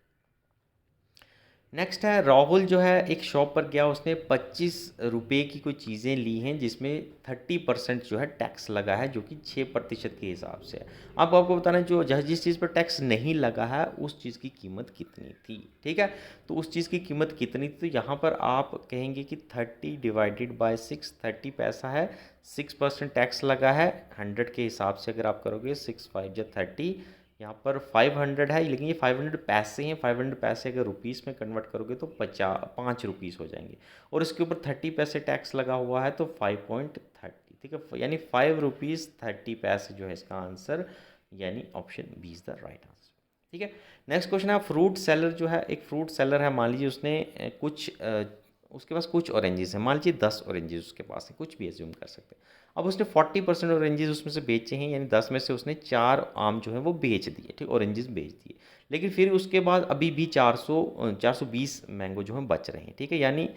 नेक्स्ट है राहुल जो है एक शॉप पर गया, उसने 25 रुपये की कोई चीज़ें ली हैं जिसमें 30% जो है टैक्स लगा है, जो कि 6% के हिसाब से है। अब आपको बताना है जो जिस चीज़ पर टैक्स नहीं लगा है उस चीज़ की कीमत कितनी थी। ठीक है, तो उस चीज़ की कीमत कितनी थी, तो यहाँ पर आप कहेंगे कि 30 डिवाइडेड बाय 6, 30 पैसा है, 6% टैक्स लगा है, 100 के हिसाब से अगर आप करोगे 6 5 या 30, यहाँ पर 500 है, लेकिन ये 500 पैसे हैं, 500 पैसे अगर रुपीस में कन्वर्ट करोगे तो 5 रुपीस हो जाएंगे, और इसके ऊपर 30 पैसे टैक्स लगा हुआ है तो 5.30। ठीक है, यानी 5 रुपीज़ 30 पैसे जो है इसका आंसर, यानी option B is the right answer. ठीक है, नेक्स्ट क्वेश्चन है फ्रूट सेलर जो है, एक फ्रूट सेलर है, मान लीजिए उसने उसके पास कुछ ऑरेंजेस हैं, मान लीजिए 10 ऑरेंजेस उसके पास हैं, कुछ भी एज्यूम कर सकते हैं। अब उसने 40% ऑरेंजेस उसमें से बेचे हैं, यानी 10 में से उसने 4 आम जो है वो बेच दिए। ठीक, ऑरेंजेस बेच दिए, लेकिन फिर उसके बाद अभी भी 420 मैंगो जो है बच रहे हैं। ठीक है, यानी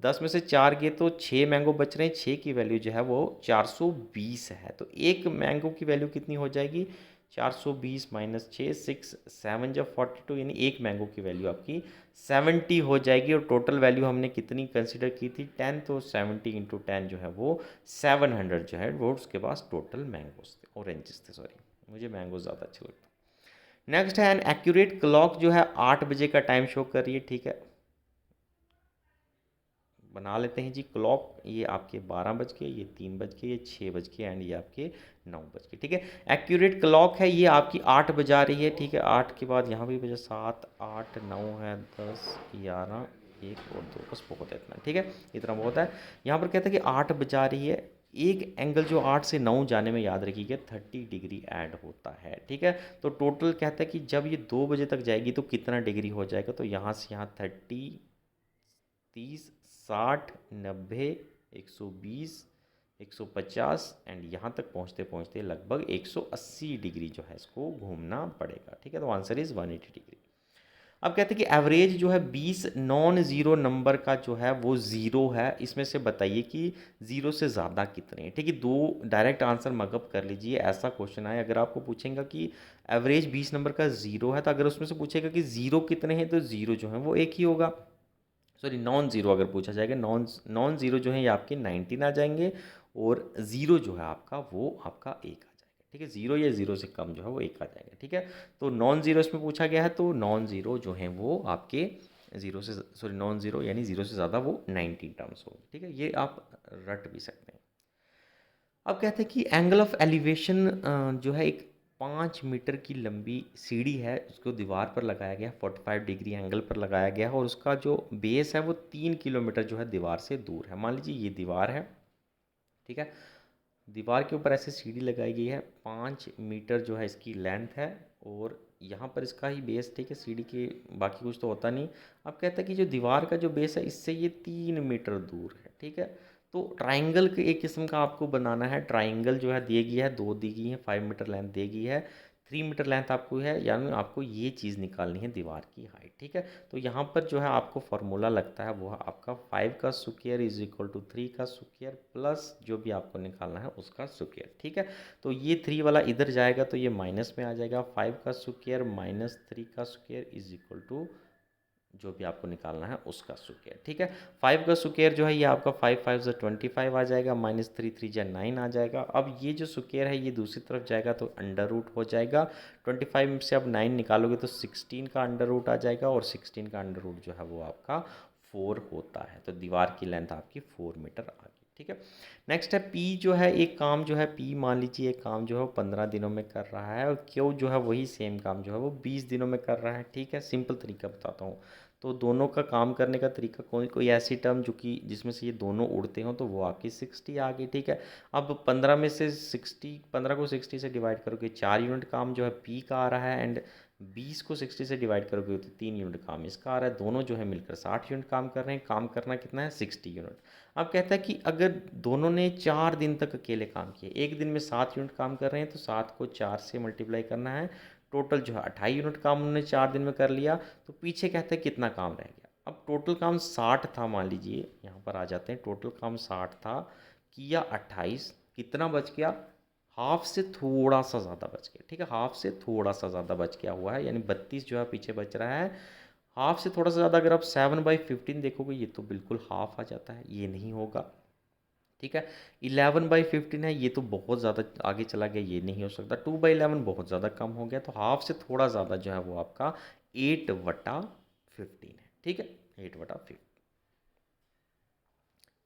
10 में से 4 गए तो 6 मैंगो बच रहे हैं, 6 की वैल्यू जो है वो 420 है, तो एक मैंगो की वैल्यू कितनी हो जाएगी, 420 माइनस 6, 6 7 जब 42, यानी एक मैंगो की वैल्यू आपकी 70 हो जाएगी, और टोटल वैल्यू हमने कितनी कंसिडर की थी 10, तो 70 इंटू 10 जो है वो 700 जो है वो उसके पास टोटल मैंगोज थे, ऑरेंजेस थे, सॉरी मुझे मैंगोज ज़्यादा अच्छे लगते हैं। नेक्स्ट है एन एक्यूरेट क्लॉक जो है 8 बजे का टाइम शो कर रही है। ठीक है, बना लेते हैं जी क्लॉक, ये आपके 12 बज के, ये 3 बज के, ये 6 बज के, एंड ये आपके 9 बज के। ठीक है, एक्यूरेट क्लॉक है, ये आपकी 8 बजा रही है। ठीक है, 8 के बाद यहाँ भी बजा 7 8 9 है, 10 11 1 और 2, बस बहुत है इतना। ठीक है, इतना बहुत है। यहाँ पर कहता है कि 8 बजा रही है, एक एंगल जो 8 से 9 जाने में याद रखिएगा 30 डिग्री ऐड होता है। ठीक है, तो टोटल कहता है कि जब ये 2 बजे तक जाएगी तो कितना डिग्री हो जाएगा, तो यहाँ से यहाँ 30 30 60 90 120 150 एंड यहाँ तक पहुँचते पहुँचते लगभग 180 डिग्री जो है इसको घूमना पड़ेगा। ठीक है, तो आंसर इज़ 180 डिग्री। अब कहते हैं कि एवरेज जो है 20 नॉन ज़ीरो नंबर का जो है वो ज़ीरो है, इसमें से बताइए कि ज़ीरो से ज़्यादा कितने हैं। ठीक है, दो डायरेक्ट आंसर मगअप कर लीजिए, ऐसा क्वेश्चन आए अगर आपको पूछेगा कि एवरेज 20 नंबर का ज़ीरो है, तो अगर उसमें से पूछेगा कि ज़ीरो कितने हैं तो ज़ीरो जो है वो एक ही होगा, सॉरी नॉन ज़ीरो अगर पूछा जाएगा, नॉन ज़ीरो जो है ये आपके 19 आ जाएंगे, और ज़ीरो जो है आपका वो आपका एक आ जाएगा। ठीक है, ज़ीरो या ज़ीरो से कम जो है वो एक आ जाएगा। ठीक है, तो नॉन ज़ीरो इसमें पूछा गया है, तो नॉन ज़ीरो जो है वो आपके ज़ीरो से, सॉरी नॉन ज़ीरो यानी ज़ीरो से ज़्यादा वो 19 टर्म्स होगी। ठीक है, ये आप रट भी सकते हैं। अब कहते हैं कि एंगल ऑफ एलिवेशन जो है एक 5 मीटर की लंबी सीढ़ी है, उसको दीवार पर लगाया गया, 45 डिग्री एंगल पर लगाया गया है, और उसका जो बेस है वो 3 किलोमीटर जो है दीवार से दूर है। मान लीजिए ये दीवार है, ठीक है, दीवार के ऊपर ऐसे सीढ़ी लगाई गई है, 5 मीटर जो है इसकी लेंथ है, और यहाँ पर इसका ही बेस, ठीक है, सीढ़ी के बाकी कुछ तो होता नहीं। अब कहता है कि जो दीवार का जो बेस है इससे ये 3 मीटर दूर है, ठीक है। तो ट्राइंगल के एक किस्म का आपको बनाना है। ट्राइंगल जो है दी गई है, 2 दी गई है, 5 मीटर लेंथ दी गई है, 3 मीटर लेंथ आपको है, यानी आपको ये चीज़ निकालनी है दीवार की हाइट, ठीक है। तो यहाँ पर जो है आपको फार्मूला लगता है वो है आपका 5 का स्क्वायर इज इक्वल टू 3 का स्क्वायर प्लस जो भी आपको निकालना है उसका स्क्वायर, ठीक है। तो ये 3 वाला इधर जाएगा तो ये माइनस में आ जाएगा, 5 का स्क्वायर माइनस 3 का स्क्वायर इज इक्वल टू जो भी आपको निकालना है उसका स्क्वायर, ठीक है। 5 का स्क्वायर जो है ये आपका 5 5 से 25 आ जाएगा, माइनस 3 3 जा 9 आ जाएगा। अब ये जो स्क्वायर है ये दूसरी तरफ जाएगा तो अंडर रूट हो जाएगा। 25 से अब 9 निकालोगे तो 16 का अंडर रूट आ जाएगा, और 16 का अंडर रूट जो है वो आपका 4 होता है। तो दीवार की लेंथ आपकी 4 मीटर आ गई, ठीक है। नेक्स्ट है पी जो है, एक काम जो है पी मान लीजिए एक काम जो है वो 15 दिनों में कर रहा है, और क्यू जो है वही सेम काम जो है वो 20 दिनों में कर रहा है, ठीक है। सिंपल तरीका बताता हूँ। तो दोनों का काम करने का तरीका, कोई कोई ऐसी टर्म जो कि जिसमें से ये दोनों उड़ते हों तो वो आपकी 60 आ गई, ठीक है। अब 15 में से 60, 15 को 60 से डिवाइड करोगे 4 यूनिट काम जो है पी का आ रहा है, एंड 20 को 60 से डिवाइड करोगे तो 3 यूनिट काम इसका आ रहा है। दोनों जो है मिलकर 60 यूनिट काम कर रहे हैं। काम करना कितना है, 60 यूनिट। अब कहता है कि अगर दोनों ने 4 दिन तक अकेले काम किए, एक दिन में 7 यूनिट काम कर रहे हैं तो 7 को 4 से मल्टीप्लाई करना है, टोटल जो है 28 यूनिट काम उन्होंने 4 दिन में कर लिया। तो पीछे कहते हैं कितना काम रह गया। अब टोटल काम 60 था, मान लीजिए यहाँ पर आ जाते हैं, टोटल काम 60 था, किया 28, कितना बच गया, हाफ से थोड़ा सा ज़्यादा बच गया, ठीक है। हाफ से थोड़ा सा ज़्यादा बच गया हुआ है, यानी 32 जो है पीछे बच रहा है। हाफ से थोड़ा सा ज़्यादा अगर आप 7/15 देखोगे ये तो बिल्कुल हाफ आ जाता है, ये नहीं होगा, ठीक है। 11/15 है, ये तो बहुत ज़्यादा आगे चला गया, ये नहीं हो सकता। 2/11 बहुत ज़्यादा कम हो गया, तो हाफ से थोड़ा ज़्यादा जो है वो आपका 8/15 है, ठीक है। 8/15,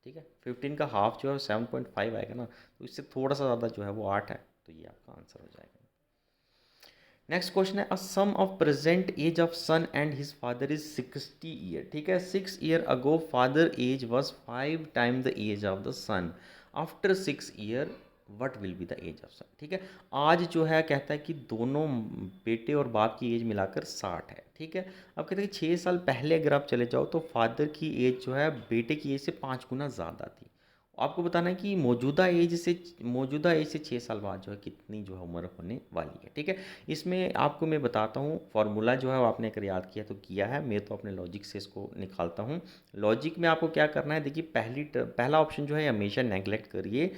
ठीक है। 15 का हाफ जो है 7.5 आएगा ना, तो इससे थोड़ा सा ज़्यादा जो है वो 8 है, तो ये आपका आंसर हो जाएगा। नेक्स्ट क्वेश्चन है, a sum of present age of son and his father is 60 year, ठीक है। 6 year ago father age was 5 time the age of the son, after 6 year what will be the age of son, ठीक है। आज जो है कहता है कि दोनों बेटे और बाप की एज मिलाकर 60 है, ठीक है। अब कहते हैं कि 6 साल पहले अगर आप चले जाओ तो फादर की एज जो है बेटे की एज से 5 गुना ज़्यादा थी। आपको बताना है कि मौजूदा एज से 6 साल बाद जो है कितनी जो है उम्र होने वाली है, ठीक है। इसमें आपको मैं बताता हूँ फॉर्मूला जो है वो आपने अगर याद किया तो किया है, मैं तो अपने लॉजिक से इसको निकालता हूँ। लॉजिक में आपको क्या करना है, देखिए पहला ऑप्शन जो है हमेशा नेगलेक्ट करिए।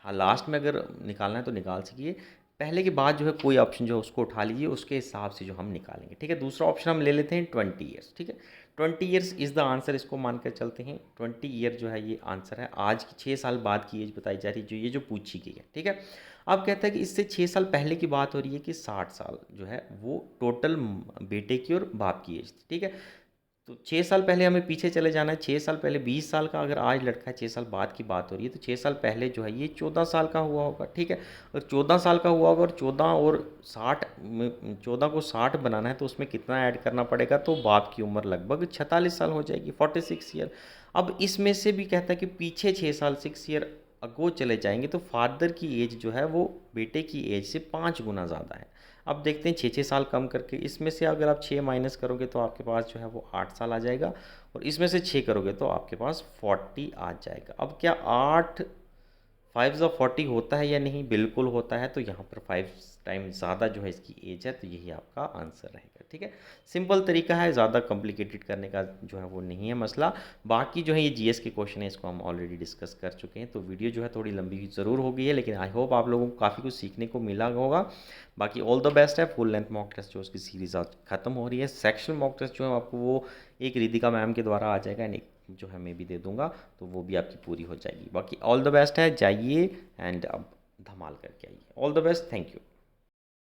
हाँ, लास्ट में अगर निकालना है तो निकाल सकिए, पहले के बाद जो है कोई ऑप्शन जो है उसको उठा लीजिए, उसके हिसाब से जो हम निकालेंगे, ठीक है। दूसरा ऑप्शन हम ले लेते हैं 20 ईयर्स, ठीक है। 20 ईयर्स इज़ द आंसर, इसको मानकर चलते हैं। 20 ईयर जो है ये आंसर है। आज की 6 साल बाद की एज बताई जा रही है, जो ये जो पूछी गई है, ठीक है। अब कहता है कि इससे 6 साल पहले की बात हो रही है कि 60 साल जो है वो टोटल बेटे की और बाप की एज थी, ठीक है। तो 6 साल पहले हमें पीछे चले जाना है। 6 साल पहले 20 साल का अगर आज लड़का है, 6 साल बाद की बात हो रही है, तो 6 साल पहले जो है ये 14 साल का हुआ होगा, ठीक है। और 14 साल का हुआ होगा, और 14 और 60 14 को 60 बनाना है तो उसमें कितना ऐड करना पड़ेगा, तो बाप की उम्र लगभग 46 साल हो जाएगी, 46 ईयर। अब इसमें से भी कहता है कि पीछे 6 साल 6 ईयर अगो चले जाएंगे तो फादर की एज जो है वो बेटे की एज से 5 गुना ज़्यादा है। अब देखते हैं 6 6 साल कम करके, इसमें से अगर आप 6 माइनस करोगे तो आपके पास जो है वो 8 साल आ जाएगा, और इसमें से 6 करोगे तो आपके पास 40 आ जाएगा। अब क्या 8 5 ज़ा 40 होता है या नहीं, बिल्कुल होता है। तो यहाँ पर 5 टाइम ज़्यादा जो है इसकी एज है, तो यही आपका आंसर रहेगा, ठीक है। सिंपल तरीका है, ज़्यादा कॉम्प्लिकेटेड करने का जो है वो नहीं है मसला। बाकी जो है ये जीएस के क्वेश्चन है, इसको हम ऑलरेडी डिस्कस कर चुके हैं। तो वीडियो जो है थोड़ी लंबी ज़रूर हो गई है, लेकिन आई होप आप लोगों को काफ़ी कुछ सीखने को मिला होगा। बाकी ऑल द बेस्ट है। फुल लेंथ मॉक टेस्ट जो उसकी सीरीज़ आज खत्म हो रही है। सेक्शनल मॉक टेस्ट जो है आपको वो एक रिदिका मैम के द्वारा आ जाएगा, एंड एक जो है मैं भी दे दूंगा, तो वो भी आपकी पूरी हो जाएगी। बाकी ऑल द बेस्ट है, जाइए एंड अब धमाल करके आइए। All the best, thank you.